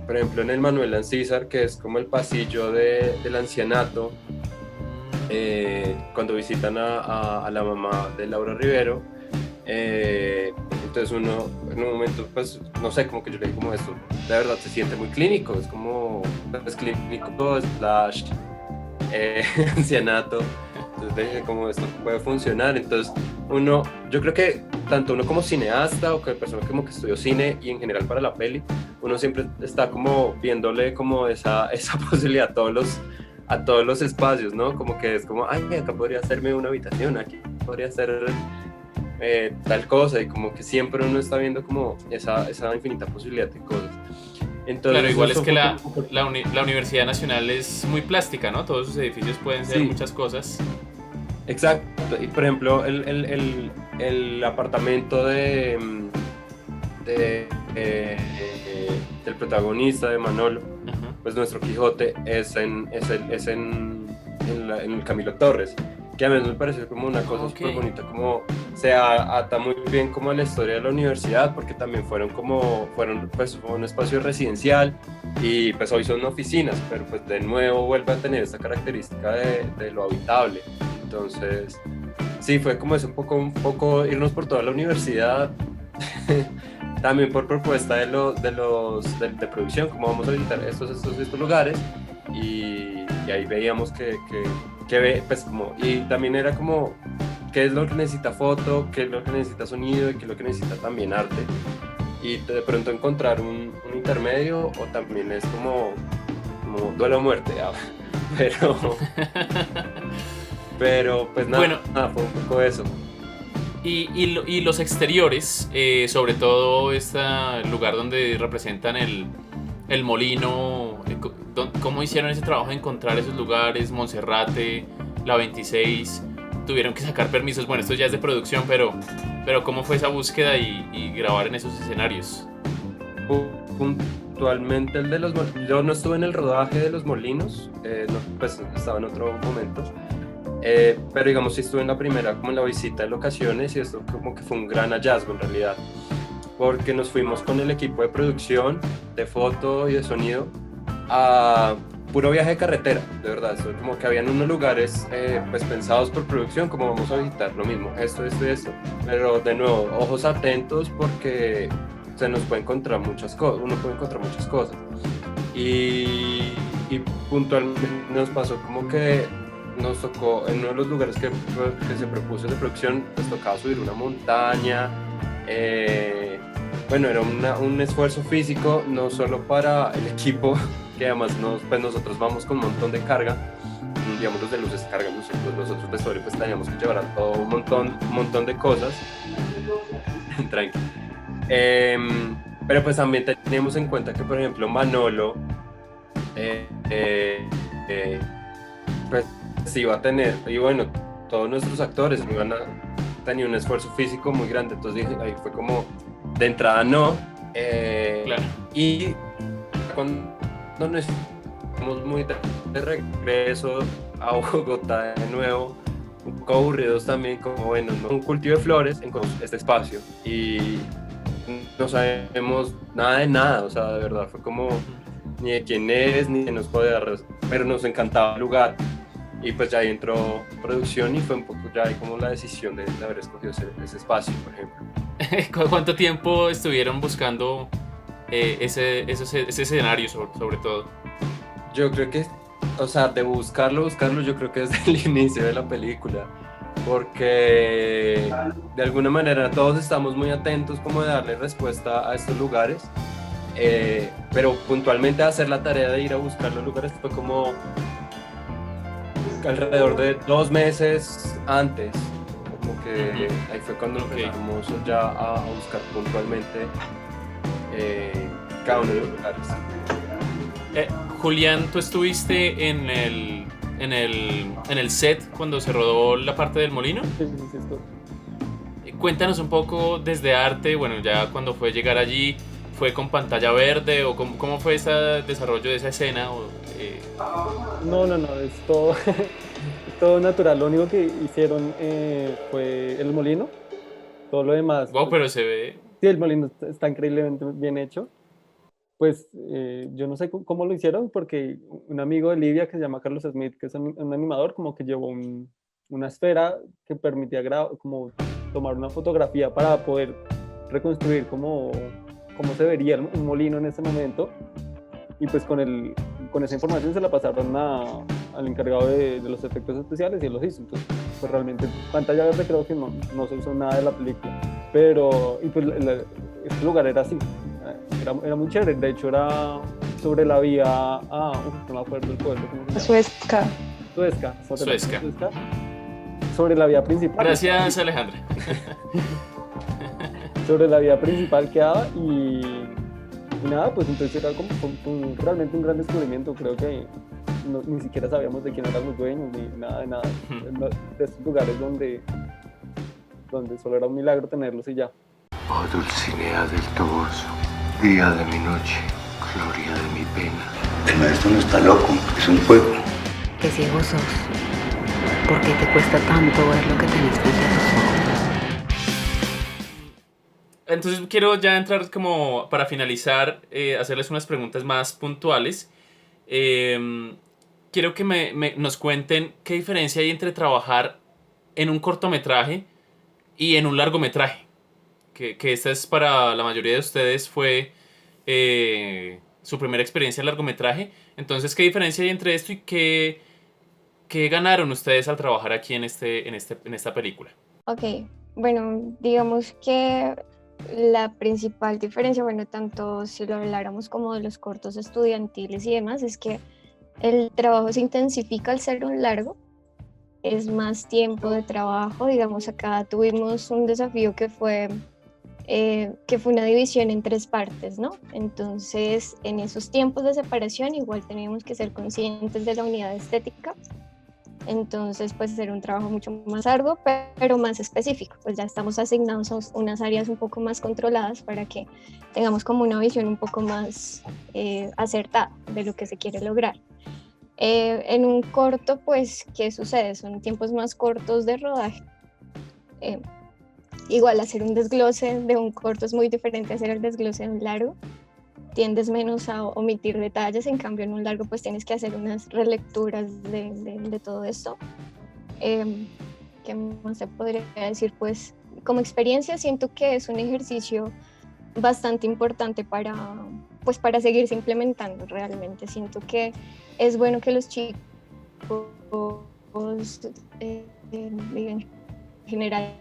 por ejemplo, en el Manuel Ancísar, que es como el pasillo del ancianato, cuando visitan a la mamá de Laura Rivero, entonces uno en un momento, pues no sé, como que yo le digo como esto, de verdad se siente muy clínico, es como es clínico slash ancianato. Entonces dije como esto puede funcionar. Entonces yo creo que tanto uno como cineasta o que persona como que estudió cine y en general para la peli, uno siempre está como viéndole como esa posibilidad a todos los espacios, ¿no? Como que es como, ay, acá podría hacerme una habitación, aquí podría hacer tal cosa, y como que siempre uno está viendo como esa infinita posibilidad de cosas. Entonces, claro, igual es que la Universidad Nacional es muy plástica, ¿no? Todos sus edificios pueden ser muchas cosas. Exacto, y por ejemplo el apartamento del protagonista, de Manolo, pues nuestro Quijote es en el Camilo Torres, que a mí me parece como una cosa súper bonita, como se ata muy bien como a la historia de la universidad, porque también fueron pues fue un espacio residencial y pues hoy son oficinas, pero pues de nuevo vuelve a tener esta característica de lo habitable. Entonces sí, fue como un poco irnos por toda la universidad. También por propuesta de producción, como vamos a visitar estos lugares, y ahí veíamos que pues como, y también era como qué es lo que necesita foto, qué es lo que necesita sonido y qué es lo que necesita también arte, y de pronto encontrar un intermedio, o también es como duelo o muerte, pero pues nada, fue un poco eso. Y los exteriores, sobre todo este lugar donde representan el molino, ¿cómo hicieron ese trabajo de encontrar esos lugares? Monserrate, la 26, tuvieron que sacar permisos. Bueno, esto ya es de producción, pero ¿cómo fue esa búsqueda y grabar en esos escenarios? Puntualmente yo no estuve en el rodaje de los molinos, pues estaba en otro momento. Pero digamos sí estuve en la primera, como en la visita de locaciones, y esto como que fue un gran hallazgo en realidad, porque nos fuimos con el equipo de producción, de foto y de sonido a puro viaje de carretera, de verdad. Esto como que habían unos lugares pues pensados por producción, como vamos a visitar lo mismo, esto, pero de nuevo, ojos atentos, porque se nos puede encontrar muchas cosas, uno puede encontrar muchas cosas, y puntualmente nos pasó como que nos tocó en uno de los lugares que se propuso de producción, nos tocaba subir una montaña. Bueno, era un esfuerzo físico, no solo para el equipo, que además pues nosotros vamos con un montón de carga, digamos los de luces cargan, nosotros de sobre pues teníamos que llevar a todo un montón de cosas. Tranqui. Pero pues también teníamos en cuenta que, por ejemplo, Manolo pues iba a tener, y bueno, todos nuestros actores tenían un esfuerzo físico muy grande, entonces dije, ahí fue como de entrada no, Claro. y cuando no nos estamos muy de regreso a Bogotá de nuevo, un poco aburridos también, como bueno, ¿no? Un cultivo de flores en este espacio y no sabemos nada de nada, o sea, de verdad fue como ni de quién es, ni de nos podía, pero nos encantaba el lugar y pues ya ahí entró producción y fue un poco ya ahí como la decisión de haber escogido ese espacio, por ejemplo. ¿Cuánto tiempo estuvieron buscando ese escenario sobre todo? Yo creo que, o sea, de buscarlo, yo creo que desde el inicio de la película, porque de alguna manera todos estamos muy atentos como de darle respuesta a estos lugares, pero puntualmente hacer la tarea de ir a buscar los lugares fue como alrededor de 2 meses antes, como que ahí fue cuando empezamos ya a buscar puntualmente cada uno de los lugares. Julián, tú estuviste en el set cuando se rodó la parte del molino. Sí. Cuéntanos un poco desde arte, bueno, ya cuando fue llegar allí, ¿fue con pantalla verde o cómo fue ese desarrollo de esa escena? No, es todo, todo natural. Lo único que hicieron fue el molino. Todo lo demás. Wow, pero se ve. Sí, el molino está increíblemente bien hecho. Pues yo no sé cómo lo hicieron, porque un amigo de Lidia que se llama Carlos Smith, que es un animador, como que llevó una esfera que permitía como tomar una fotografía para poder reconstruir cómo se vería un molino en ese momento. Y pues con esa información se la pasaron al encargado de los efectos especiales y él los hizo. Entonces, pues realmente pantalla verde creo que no se usó nada de la película. Pero y pues este lugar era así. Era muy chévere, de hecho era sobre la vía no me acuerdo el pueblo, ¿cómo se llama? Suezca. Sobre la vía principal. Gracias, Alejandra. Sobre la vía principal que daba y nada, pues entonces era como realmente un gran descubrimiento. Creo que ni siquiera sabíamos de quién eran los dueños ni nada de estos lugares donde solo era un milagro tenerlos y ya. Oh Dulcinea del Toboso, día de mi noche, gloria de mi pena. El maestro no está loco, es un juego. Qué ciego sos. ¿Por qué te cuesta tanto ver lo que tenés frente a tus ojos? Entonces quiero ya entrar como para finalizar, hacerles unas preguntas más puntuales. Quiero que nos cuenten qué diferencia hay entre trabajar en un cortometraje y en un largometraje. Que esta es para la mayoría de ustedes fue su primera experiencia en largometraje. Entonces, ¿qué diferencia hay entre esto y qué ganaron ustedes al trabajar aquí en esta película? Ok, bueno, digamos que la principal diferencia, bueno, tanto si lo habláramos como de los cortos estudiantiles y demás, es que el trabajo se intensifica al ser un largo. Es más tiempo de trabajo, digamos, acá tuvimos un desafío que fue una división en 3 partes, ¿no? Entonces, en esos tiempos de separación igual teníamos que ser conscientes de la unidad estética. Entonces, pues era un trabajo mucho más arduo, pero más específico. Pues ya estamos asignados a unas áreas un poco más controladas para que tengamos como una visión un poco más acertada de lo que se quiere lograr. En un corto, pues, ¿qué sucede? Son tiempos más cortos de rodaje. Igual hacer un desglose de un corto es muy diferente a hacer el desglose de un largo. Tiendes menos a omitir detalles, en cambio en un largo pues tienes que hacer unas relecturas de todo esto. ¿Qué más se podría decir? Pues como experiencia siento que es un ejercicio bastante importante para seguirse implementando realmente. Siento que es bueno que los chicos en general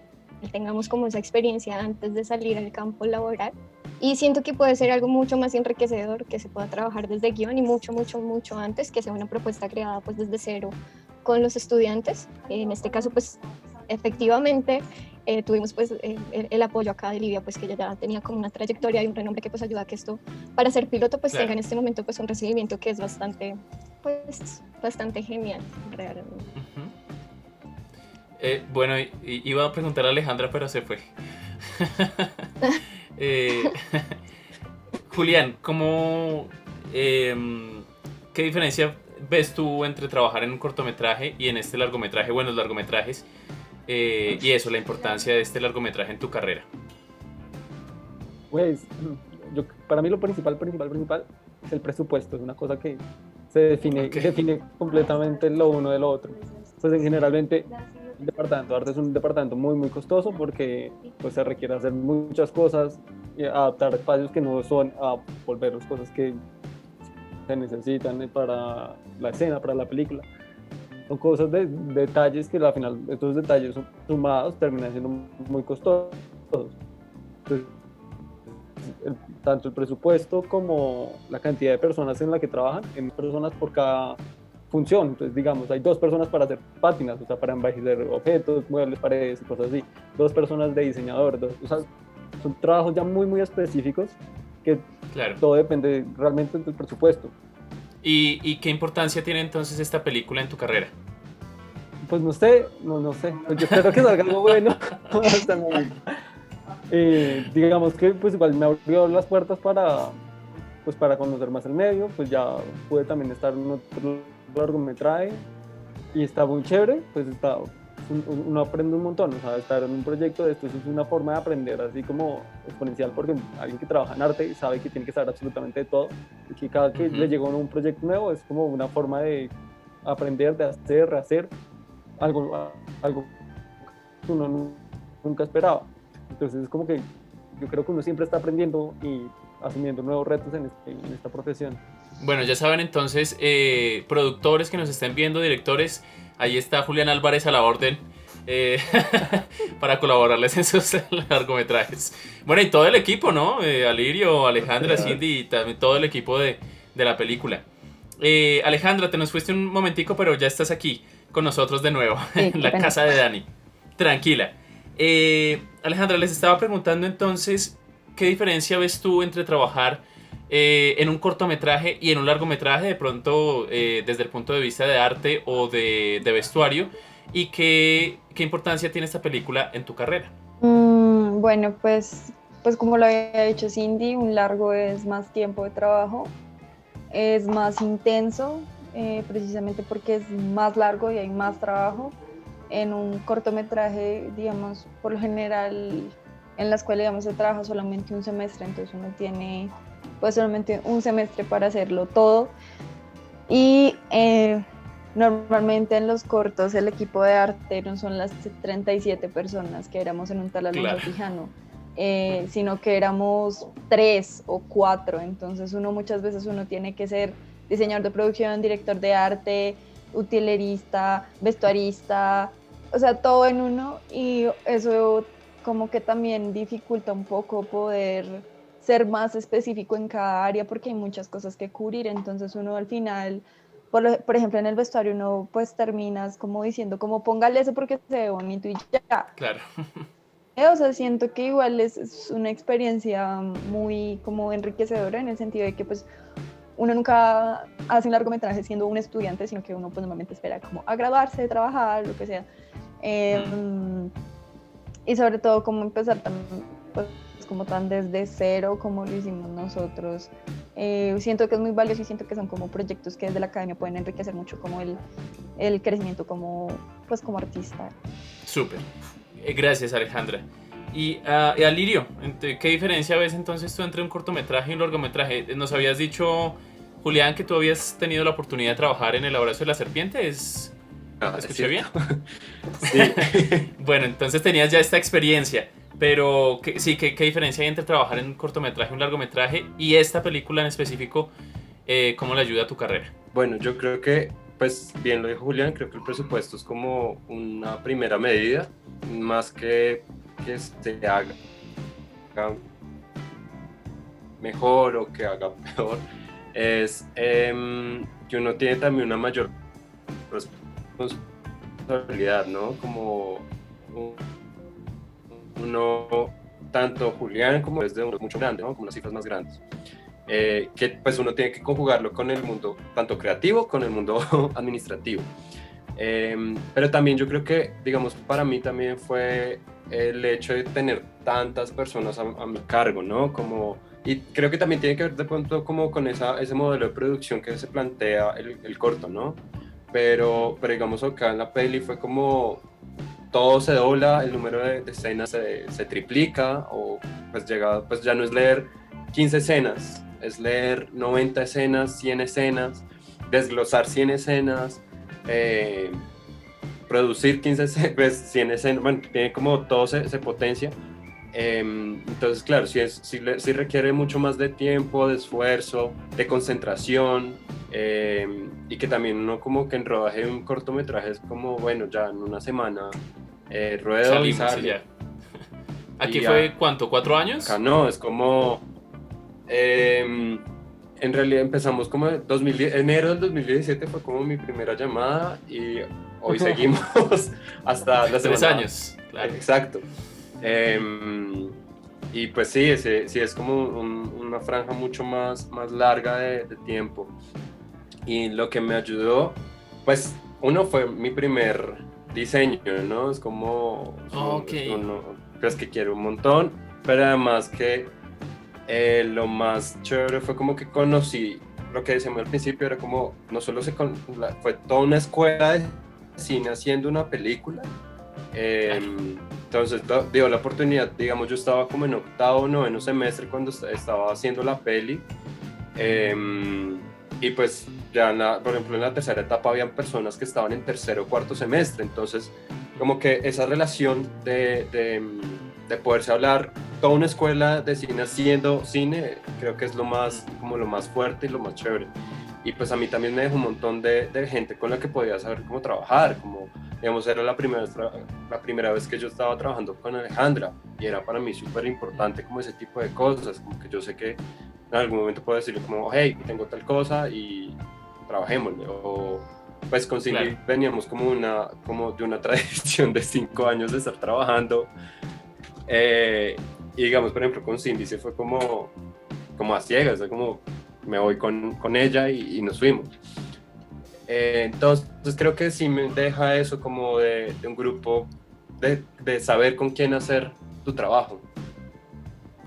tengamos como esa experiencia antes de salir al campo laboral, y siento que puede ser algo mucho más enriquecedor que se pueda trabajar desde guión y mucho antes, que sea una propuesta creada pues desde cero con los estudiantes. En este caso pues efectivamente tuvimos pues el apoyo acá de Livia, pues que ella ya tenía como una trayectoria y un renombre que pues ayuda a que esto para ser piloto pues tenga en este momento pues un recibimiento que es bastante genial realmente. Bueno, iba a preguntar a Alejandra, pero se fue. Julián, ¿cómo ¿qué diferencia ves tú entre trabajar en un cortometraje y en este largometraje, bueno, los largometrajes, y eso, la importancia de este largometraje en tu carrera? Pues, para mí lo principal es el presupuesto, es una cosa que se define completamente lo uno de lo otro. Pues generalmente el departamento de arte es un departamento muy muy costoso porque pues se requiere hacer muchas cosas y adaptar espacios que no son a volver las cosas que se necesitan para la escena, para la película. Son cosas de detalles que al final estos detalles sumados terminan siendo muy costosos. Entonces, tanto el presupuesto como la cantidad de personas en la que trabajan, en personas por cada función. Entonces, digamos, hay 2 personas para hacer pátinas, o sea, para envejecer objetos, muebles, paredes y cosas así. 2 personas de diseñador, o sea, son trabajos ya muy, muy específicos que Claro. todo depende realmente del presupuesto. ¿Y qué importancia tiene entonces esta película en tu carrera? Pues no sé. Pues yo espero que salga algo bueno hasta el momento. Digamos que pues igual me abrió las puertas para conocer más el medio, pues ya pude también estar en otro largometraje y está muy chévere, pues uno aprende un montón, o sea, estar en un proyecto de esto es una forma de aprender así como exponencial, porque alguien que trabaja en arte sabe que tiene que saber absolutamente de todo y que cada que le llega a uno un proyecto nuevo es como una forma de aprender, de hacer, rehacer algo que uno nunca esperaba. Entonces es como que yo creo que uno siempre está aprendiendo y asumiendo nuevos retos en esta profesión. Bueno, ya saben entonces, productores que nos estén viendo, directores, ahí está Julián Álvarez a la orden para colaborarles en sus largometrajes. Bueno, y todo el equipo, ¿no? Alirio, Alejandra, Cindy y también todo el equipo de la película. Alejandra, te nos fuiste un momentico, pero ya estás aquí con nosotros de nuevo, en la casa de Dani. Tranquila. Alejandra, les estaba preguntando entonces, ¿qué diferencia ves tú entre trabajar en un cortometraje y en un largometraje, de pronto desde el punto de vista de arte o de vestuario? ¿Y qué importancia tiene esta película en tu carrera? Bueno, pues como lo había dicho Cindy, un largo es más tiempo de trabajo, es más intenso, precisamente porque es más largo y hay más trabajo. En un cortometraje, digamos, por lo general en la escuela, digamos, se trabaja solamente un semestre, entonces uno tiene pues solamente un semestre para hacerlo todo. Y normalmente en los cortos el equipo de arte no son las 37 personas que éramos en un tal Alonso Quijano, sino que éramos 3 o 4, entonces muchas veces uno tiene que ser diseñador de producción, director de arte, utilerista, vestuarista, o sea, todo en uno, y eso como que también dificulta un poco poder ser más específico en cada área porque hay muchas cosas que cubrir, entonces uno al final, por ejemplo en el vestuario uno pues terminas como diciendo como póngale eso porque se ve bonito y ya. Claro. O sea, siento que igual es una experiencia muy como enriquecedora en el sentido de que pues uno nunca hace un largometraje siendo un estudiante, sino que uno pues normalmente espera como a graduarse, trabajar, lo que sea. Y sobre todo como empezar tan, pues, como tan desde cero como lo hicimos nosotros. Siento que es muy valioso y siento que son como proyectos que desde la academia pueden enriquecer mucho como el crecimiento como artista. Súper. Gracias, Alejandra. Y Alirio, ¿qué diferencia ves entonces tú entre un cortometraje y un largometraje? Nos habías dicho, Julián, que tú habías tenido la oportunidad de trabajar en El Abrazo de la Serpiente. ¿Escuché bien? Sí. Bueno, entonces tenías ya esta experiencia. Pero ¿qué diferencia hay entre trabajar en un cortometraje y un largometraje? Y esta película en específico, ¿cómo le ayuda a tu carrera? Bueno, yo creo que, pues bien lo dijo Julián, creo que el presupuesto es como una primera medida, más que se haga mejor o que haga peor, es que uno tiene también una mayor responsabilidad, ¿no? Como uno, tanto Julián como es de un mucho grande, ¿no? Como las cifras más grandes, que pues uno tiene que conjugarlo con el mundo tanto creativo, con el mundo administrativo. Pero también yo creo que, digamos, para mí también fue el hecho de tener tantas personas a mi cargo, ¿no? Como Y creo que también tiene que ver de pronto como con ese modelo de producción que se plantea el corto, ¿no? Pero digamos acá en la peli fue como todo se dobla, el número de escenas se triplica, o pues ya no es leer 15 escenas, es leer 90 escenas, 100 escenas, desglosar 100 escenas, producir 100 escenas, bueno, tiene como todo se potencia. Entonces, claro, sí requiere mucho más de tiempo, de esfuerzo, de concentración, y que también uno como que en rodaje de un cortometraje es como, bueno, ya en una semana ruedo Salimos y sale. ya. ¿Aquí Y fue cuánto? ¿4 años? Acá no, es como... en realidad empezamos como enero del 2017 fue como mi primera llamada y hoy seguimos hasta la semana. 3 años, claro. Exacto. Y pues sí, es como una franja mucho más larga de tiempo. Y lo que me ayudó, pues uno fue mi primer diseño, ¿no? Es como uno pues que quiero un montón, pero además que lo más chévere fue como que conocí lo que decíamos al principio, era como no solo fue toda una escuela de cine haciendo una película. Entonces dio la oportunidad, digamos, yo estaba como en octavo o noveno semestre cuando estaba haciendo la peli, y pues ya por ejemplo en la tercera etapa habían personas que estaban en tercero o cuarto semestre, entonces como que esa relación de poderse hablar toda una escuela de cine haciendo cine, creo que es lo más fuerte y lo más chévere. Y pues a mí también me dejó un montón de gente con la que podía saber cómo trabajar, como digamos era la primera vez que yo estaba trabajando con Alejandra y era para mí súper importante como ese tipo de cosas, como que yo sé que en algún momento puedo decirle como hey, tengo tal cosa y trabajémosle, o pues con Cindy claro. Veníamos como de una tradición de 5 años de estar trabajando, y digamos por ejemplo con Cindy se fue como a ciegas, o sea, como me voy con ella y nos fuimos. Entonces creo que sí me deja eso como de un grupo, de saber con quién hacer tu trabajo.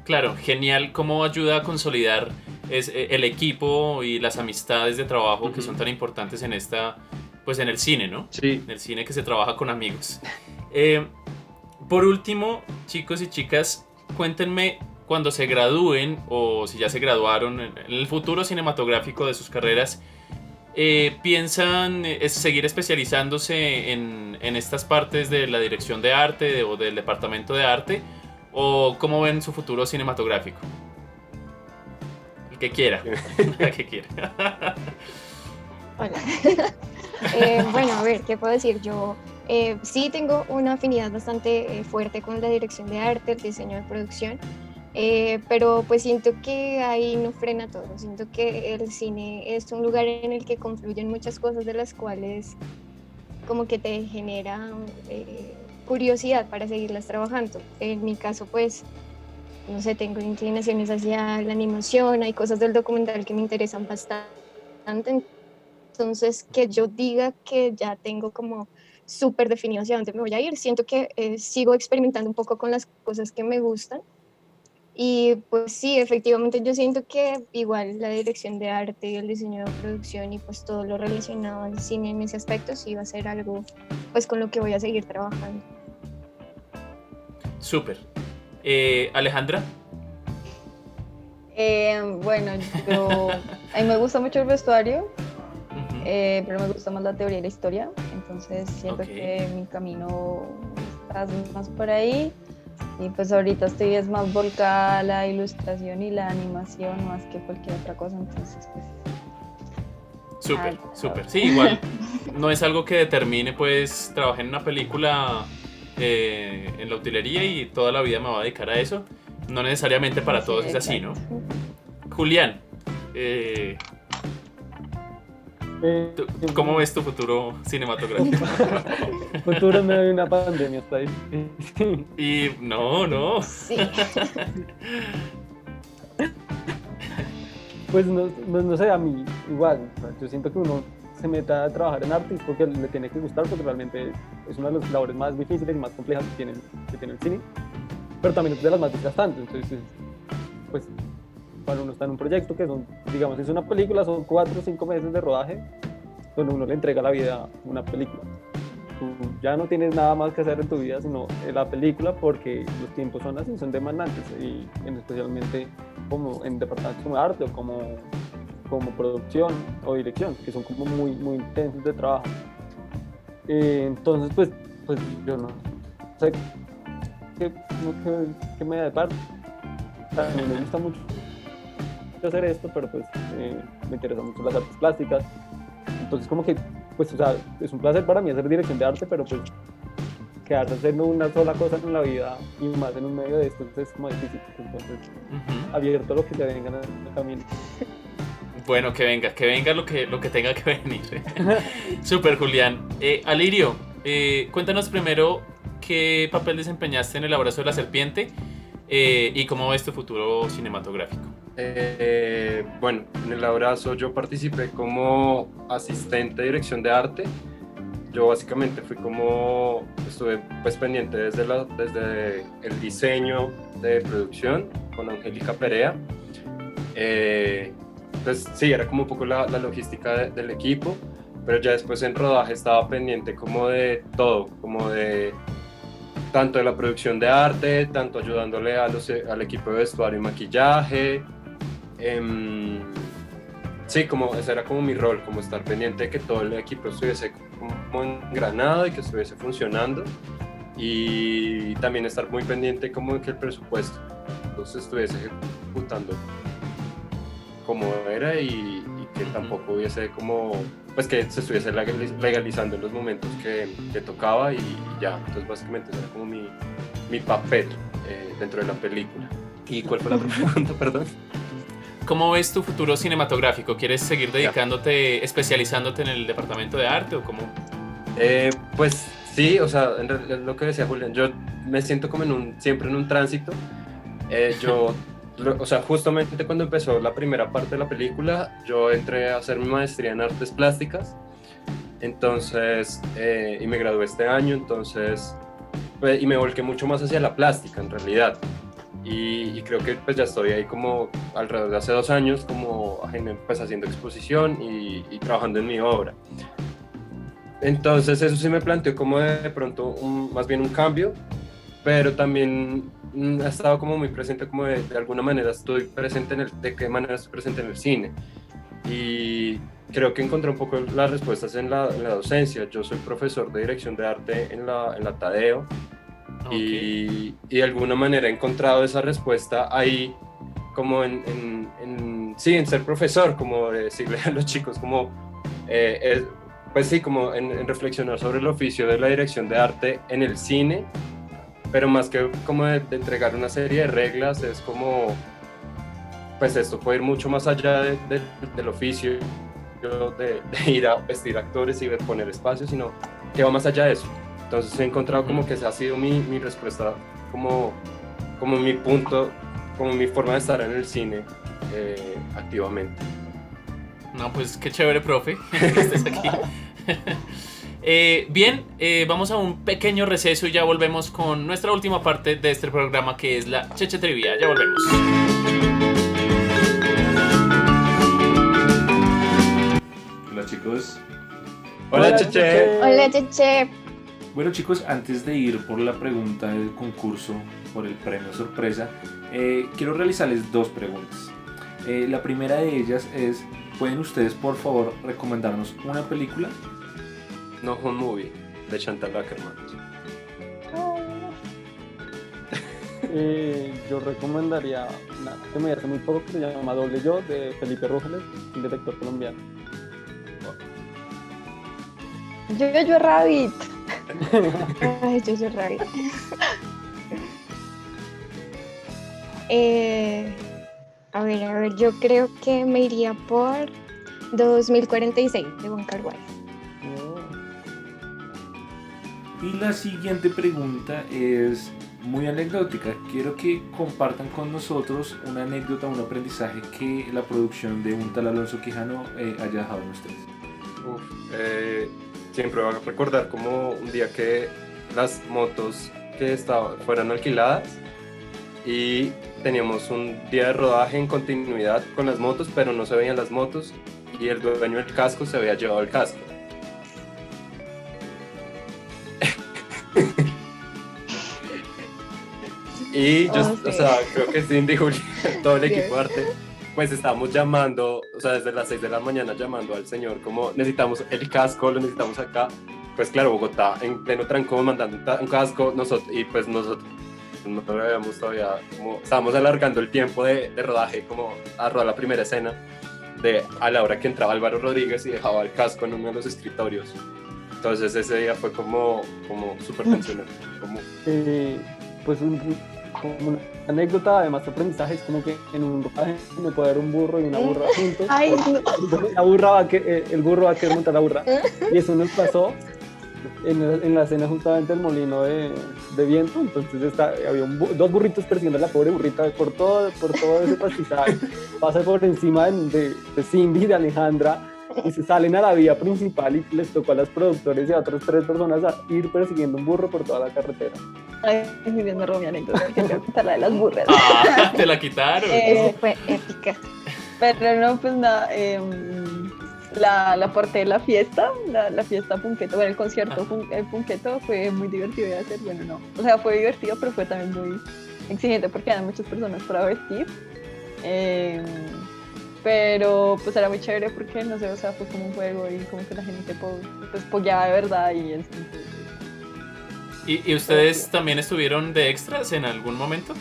Claro, genial cómo ayuda a consolidar el equipo y las amistades de trabajo uh-huh. que son tan importantes en pues en el cine, ¿no? Sí. En el cine que se trabaja con amigos. Por último, chicos y chicas, cuéntenme cuando se gradúen o si ya se graduaron en el futuro cinematográfico de sus carreras, ¿piensan seguir especializándose en estas partes de la dirección de arte o del departamento de arte? ¿O cómo ven su futuro cinematográfico? El que quiera. El que quiera. Hola. Bueno, a ver, ¿qué puedo decir? Yo sí tengo una afinidad bastante fuerte con la dirección de arte, el diseño de producción. Pero pues siento que ahí no frena todo, siento que el cine es un lugar en el que confluyen muchas cosas de las cuales como que te genera curiosidad para seguirlas trabajando. En mi caso pues, no sé, tengo inclinaciones hacia la animación, hay cosas del documental que me interesan bastante, entonces que yo diga que ya tengo como súper definido hacia dónde me voy a ir, siento que sigo experimentando un poco con las cosas que me gustan. Y pues sí, efectivamente yo siento que igual la dirección de arte y el diseño de producción y pues todo lo relacionado al cine en ese aspecto sí va a ser algo pues con lo que voy a seguir trabajando. Súper. Alejandra. Bueno, a mí me gusta mucho el vestuario, uh-huh. Pero me gusta más la teoría y la historia, entonces siento que mi camino está más por ahí. Y pues ahorita estoy más volcada a la ilustración y la animación más que cualquier otra cosa, entonces pues... Súper. Sí, igual no es algo que determine, pues trabajé en una película en la utilería y toda la vida me voy a dedicar a eso. No necesariamente para todos es así, ¿no? Julián, ¿cómo ves tu futuro cinematográfico? Futuro en medio de una pandemia, está ahí. Y no. Sí. Pues no sé, a mí igual, yo siento que uno se meta a trabajar en arte porque le tiene que gustar, porque realmente es una de las labores más difíciles y más complejas que tiene el cine, pero también es de las más desgastantes, entonces pues cuando uno está en un proyecto que son, digamos, es una película, son 4 o 5 meses de rodaje, donde uno le entrega la vida a una película. Tú ya no tienes nada más que hacer en tu vida sino la película, porque los tiempos son así, son demandantes, y especialmente como en departamentos como arte o como producción o dirección, que son como muy, muy intensos de trabajo. Entonces, pues yo no sé qué me da de parte. A mí me gusta mucho hacer esto, pero pues me interesan mucho las artes plásticas. Entonces, como que, pues, o sea, es un placer para mí hacer dirección de arte, pero pues quedarse haciendo una sola cosa en la vida y más en un medio de esto es como difícil. Entonces, abierto a lo que te venga en el camino. Bueno, que venga lo que tenga que venir. Súper, Julián. Alirio, cuéntanos primero qué papel desempeñaste en El abrazo de la serpiente y cómo ves tu futuro cinematográfico. Bueno, en El abrazo yo participé como asistente de dirección de arte. Yo básicamente estuve pues pendiente desde el diseño de producción con Angélica Perea. Entonces sí, era como un poco la logística del equipo, pero ya después en rodaje estaba pendiente como de todo, como de tanto de la producción de arte, tanto ayudándole al equipo de vestuario y maquillaje. Sí, como ese era como mi rol, como estar pendiente de que todo el equipo estuviese como engranado y que estuviese funcionando, y también estar muy pendiente como de que el presupuesto entonces estuviese ejecutando como era y que tampoco hubiese como, pues que se estuviese legalizando en los momentos que tocaba, y ya. Entonces básicamente ese era como mi papel dentro de la película. ¿Y cuál fue la pregunta, perdón? ¿Cómo ves tu futuro cinematográfico? ¿Quieres seguir dedicándote, especializándote en el departamento de arte o cómo? Pues sí, o sea, en realidad lo que decía Julián, yo me siento como siempre en un tránsito. O sea, justamente cuando empezó la primera parte de la película, yo entré a hacer mi maestría en artes plásticas, entonces, y me gradué este año, entonces, pues, y me volqué mucho más hacia la plástica en realidad. Y creo que pues ya estoy ahí como alrededor de hace 2 años como pues haciendo exposición y trabajando en mi obra. Entonces eso sí me planteó como de pronto más bien un cambio, pero también ha estado como muy presente, como de alguna manera estoy presente de qué manera estoy presente en el cine. Y creo que encontré un poco las respuestas en la docencia. Yo soy profesor de dirección de arte en la Tadeo. Okay. Y de alguna manera he encontrado esa respuesta ahí, como en ser profesor, como de decirle a los chicos, como, pues sí, como en reflexionar sobre el oficio de la dirección de arte en el cine, pero más que como de entregar una serie de reglas, es como, pues esto puede ir mucho más allá del oficio, de ir a vestir actores y de poner espacios, sino que va más allá de eso. Entonces he encontrado como que esa ha sido mi respuesta, como mi punto, como mi forma de estar en el cine activamente. No, pues qué chévere, profe, que estés aquí. Bien, vamos a un pequeño receso y ya volvemos con nuestra última parte de este programa, que es la Cheche Trivia. Ya volvemos. Hola, chicos. Hola, Cheche. Hola, Cheche. Bueno, chicos, antes de ir por la pregunta del concurso, por el premio sorpresa, quiero realizarles 2 preguntas. La primera de ellas es, ¿pueden ustedes por favor recomendarnos una película? No Home Movie, de Chantal Akerman. Yo recomendaría una que me hace muy poco, que se llama Doble Yo, de Felipe Rúgeles, un director colombiano. Jojo Rabbit. Ay, Jojo Rabbit. A ver, yo creo que me iría por 2046 de Wong Kar-wai. Y la siguiente pregunta es muy anecdótica. Quiero que compartan con nosotros una anécdota, un aprendizaje que la producción de un tal Alonso Quijano haya dejado en ustedes. Siempre voy a recordar como un día que las motos que fueron alquiladas y teníamos un día de rodaje en continuidad con las motos, pero no se veían las motos y el dueño del casco se había llevado el casco. Y yo, o sea, creo que Cindy, Julia, todo el equipo de arte, pues estábamos llamando, o sea, desde las 6 de la mañana llamando al señor, como necesitamos el casco, lo necesitamos acá. Pues claro, Bogotá en pleno trancón mandando un casco, y pues nosotros no lo habíamos todavía, como estábamos alargando el tiempo de rodaje, como a rodar la primera escena, a la hora que entraba Álvaro Rodríguez y dejaba el casco en uno de los escritorios. Entonces ese día fue como súper tensionante. Pues como una anécdota, además de aprendizaje, es como que en un rodaje me puede dar un burro y una burra juntos. Ay, no. El burro va a querer montar la burra. Y eso nos pasó en la escena justamente del molino de viento. Entonces había dos burritos persiguiendo a la pobre burrita por todo ese pastizal. Pasa por encima de Cindy, de Alejandra, y se salen a la vía principal y les tocó a los productores y a otras 3 personas a ir persiguiendo un burro por toda la carretera. Ay, me robó mi anécdota, que quiero quitar la de las burras. Ah, te la quitaron. Eso fue épica. Pero no, pues nada, la parte de la fiesta, la fiesta Punqueto, bueno, el concierto Punqueto fue muy divertido de hacer, bueno, no, o sea, fue divertido, pero fue también muy exigente porque eran muchas personas para vestir, pero pues era muy chévere porque, no sé, o sea, fue como un juego y como que la gente pues pogueaba de verdad y eso. ¿Y ustedes también estuvieron de extras en algún momento?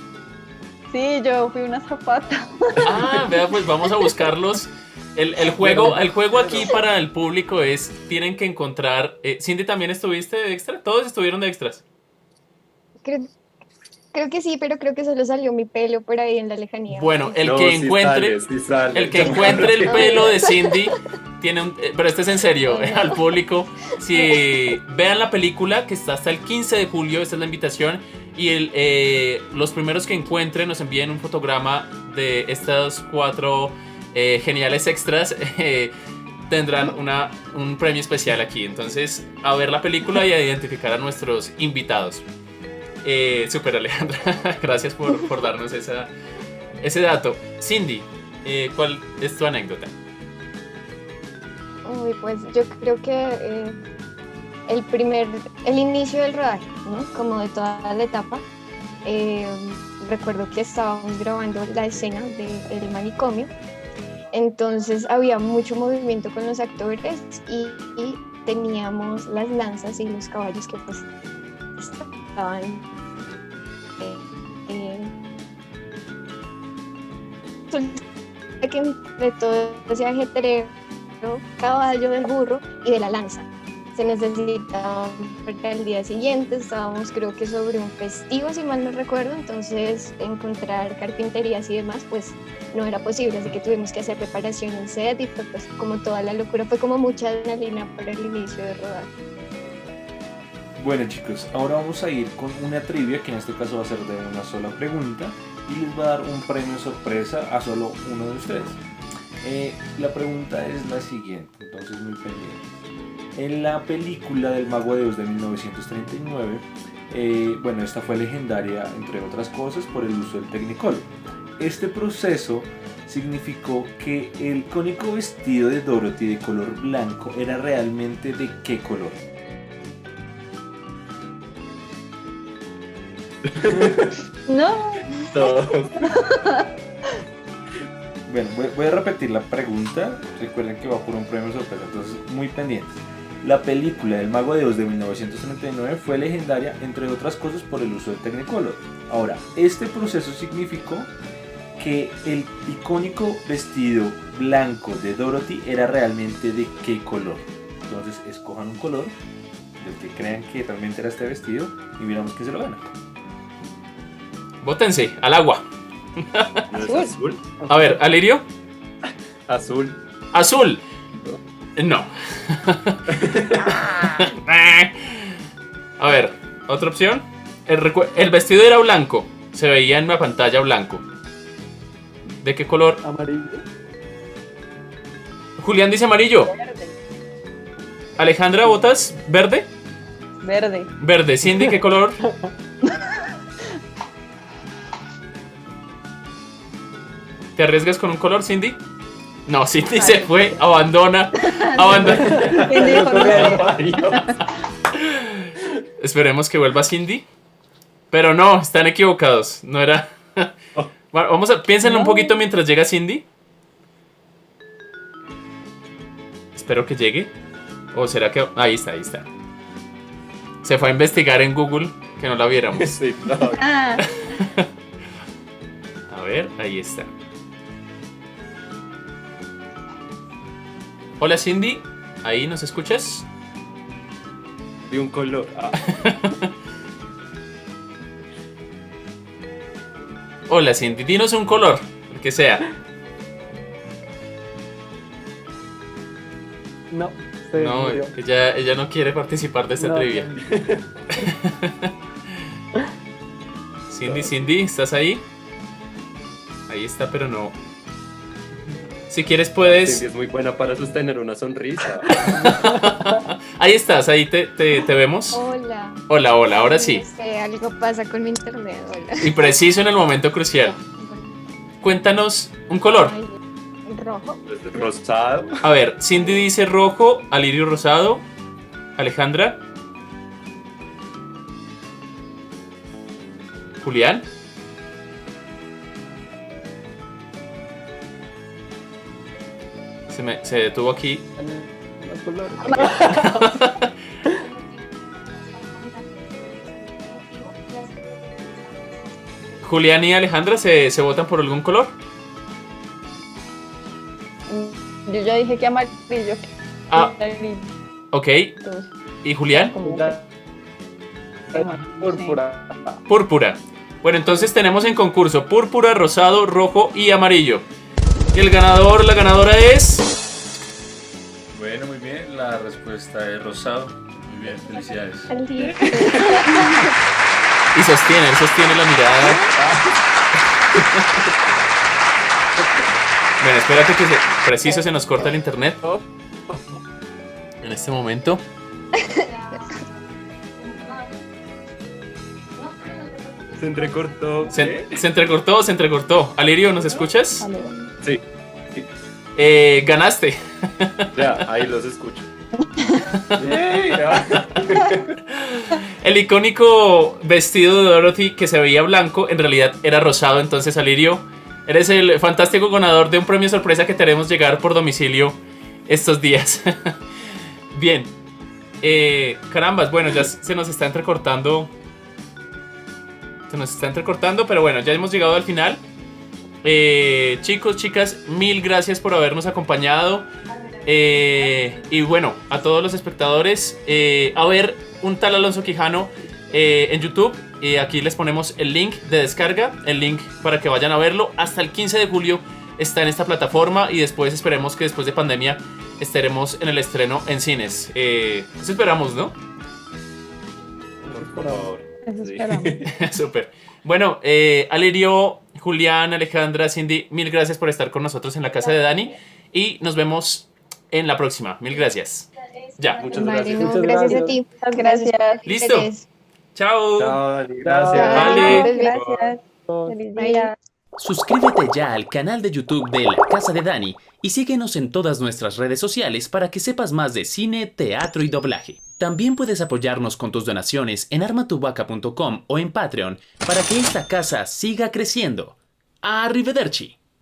Sí, yo fui una zapata. Ah, vea, pues vamos a buscarlos. El juego aquí para el público es, tienen que encontrar... Cindy, ¿también estuviste de extra? ¿Todos estuvieron de extras? Creo que sí, pero creo que solo salió mi pelo por ahí en la lejanía. Bueno, el que encuentre el pelo de Cindy tiene un... Pero este es en serio, al público. Si vean la película, que está hasta el 15 de julio, esta es la invitación. Y los primeros que encuentren nos envíen un fotograma de estas 4 geniales extras. Tendrán un premio especial aquí. Entonces, a ver la película y a identificar a nuestros invitados. Super Alejandra, gracias por darnos ese dato. Cindy, ¿cuál es tu anécdota? Uy, pues yo creo que el inicio del rodaje, ¿no? Como de toda la etapa, recuerdo que estábamos grabando la escena del manicomio, entonces había mucho movimiento con los actores y teníamos las lanzas y los caballos que pues estaban que entre todo ese ajetreo, caballo, del burro y de la lanza se necesitaba para el día siguiente. Estábamos creo que sobre un festivo, si mal no recuerdo, entonces encontrar carpinterías y demás pues no era posible, así que tuvimos que hacer preparación en set y fue pues como toda la locura, fue como mucha adrenalina para el inicio de rodaje. Bueno chicos, ahora vamos a ir con una trivia que en este caso va a ser de una sola pregunta y les va a dar un premio sorpresa a solo uno de ustedes. La pregunta es la siguiente, entonces muy pendientes. En la película del Mago de Oz de 1939, bueno, esta fue legendaria entre otras cosas por el uso del Technicolor. Este proceso significó que el icónico vestido de Dorothy de color blanco era realmente de ¿qué color? No. Bueno, voy a repetir la pregunta. Recuerden que va por un premio sorpresa, entonces muy pendientes. La película del Mago de Oz de 1939 fue legendaria, entre otras cosas, por el uso del Technicolor. Ahora, este proceso significó que el icónico vestido blanco de Dorothy era realmente de ¿qué color? Entonces, escojan un color del que crean que realmente era este vestido y miramos quién se lo gana. Bótense al agua. ¿No es azul? A ver, Alirio. Azul. Azul. No. A ver, otra opción. El vestido era blanco. Se veía en la pantalla blanco. ¿De qué color? Amarillo. Julián dice amarillo. Verde. Alejandra, ¿votas verde? Verde. Verde. Cindy, ¿qué color? ¿Te arriesgas con un color, Cindy? No, Cindy se fue, abandona. Esperemos que vuelva Cindy. Pero no, están equivocados. No era. Bueno, piénsenlo un poquito mientras llega Cindy. Espero que llegue. ¿O será que.? Ahí está. Se fue a investigar en Google que no la viéramos. Sí, no. A ver, ahí está. Hola Cindy, ¿ahí nos escuchas? De un color. Hola Cindy, dinos un color, el que sea. No, No, ella no quiere participar de esta trivia. Cindy, ¿estás ahí? Ahí está, pero no. Si quieres puedes... Cindy es muy buena para sostener una sonrisa. Ahí estás, ahí te vemos. Hola, ahora sí. No sé, algo pasa con mi internet, hola. Y preciso en el momento crucial. Cuéntanos un color. Ay, rojo. Rosado. A ver, Cindy dice rojo, Alirio rosado. Alejandra. Julián. Se detuvo aquí. Los colores. Julián y Alejandra, ¿se votan por algún color? Yo ya dije que amarillo. Ah, Amarillo. ok. ¿Y Julián? Púrpura. Púrpura. Bueno, entonces tenemos en concurso púrpura, rosado, rojo y amarillo. Y el ganador, la ganadora es... Bueno, muy bien, la respuesta es rosado. Muy bien, felicidades. Y sostiene la mirada. Bueno, espérate que preciso se nos corta el internet. En este momento. Se entrecortó. Se entrecortó. Alirio, ¿nos escuchas? Sí. Ganaste. Ya, ahí los escucho. El icónico vestido de Dorothy que se veía blanco, en realidad era rosado. Entonces, Alirio, eres el fantástico ganador de un premio sorpresa que te haremos llegar por domicilio estos días. Bien. Carambas, bueno, ya se nos está entrecortando. Pero bueno, ya hemos llegado al final. Chicos, chicas, mil gracias por habernos acompañado. Y bueno, a todos los espectadores, a ver un tal Alonso Quijano en YouTube. Aquí les ponemos el link de descarga, el link para que vayan a verlo. Hasta el 15 de julio está en esta plataforma y después esperemos que después de pandemia estaremos en el estreno en cines. Eso esperamos, ¿no? Por favor. Eso Sí. esperamos. Súper. Bueno, Alirio, Julián, Alejandra, Cindy, mil gracias por estar con nosotros en la casa de Dani y nos vemos en la próxima. Mil gracias. Ya. Muchas Vale, gracias. no, Muchas gracias gracias. a ti. Gracias. Listo. Chao. Chao, Dani. Gracias. Vale. Gracias. Feliz día. Suscríbete ya al canal de YouTube de La Casa de Dani y síguenos en todas nuestras redes sociales para que sepas más de cine, teatro y doblaje. También puedes apoyarnos con tus donaciones en armatuvaca.com o en Patreon para que esta casa siga creciendo. ¡Arrivederci!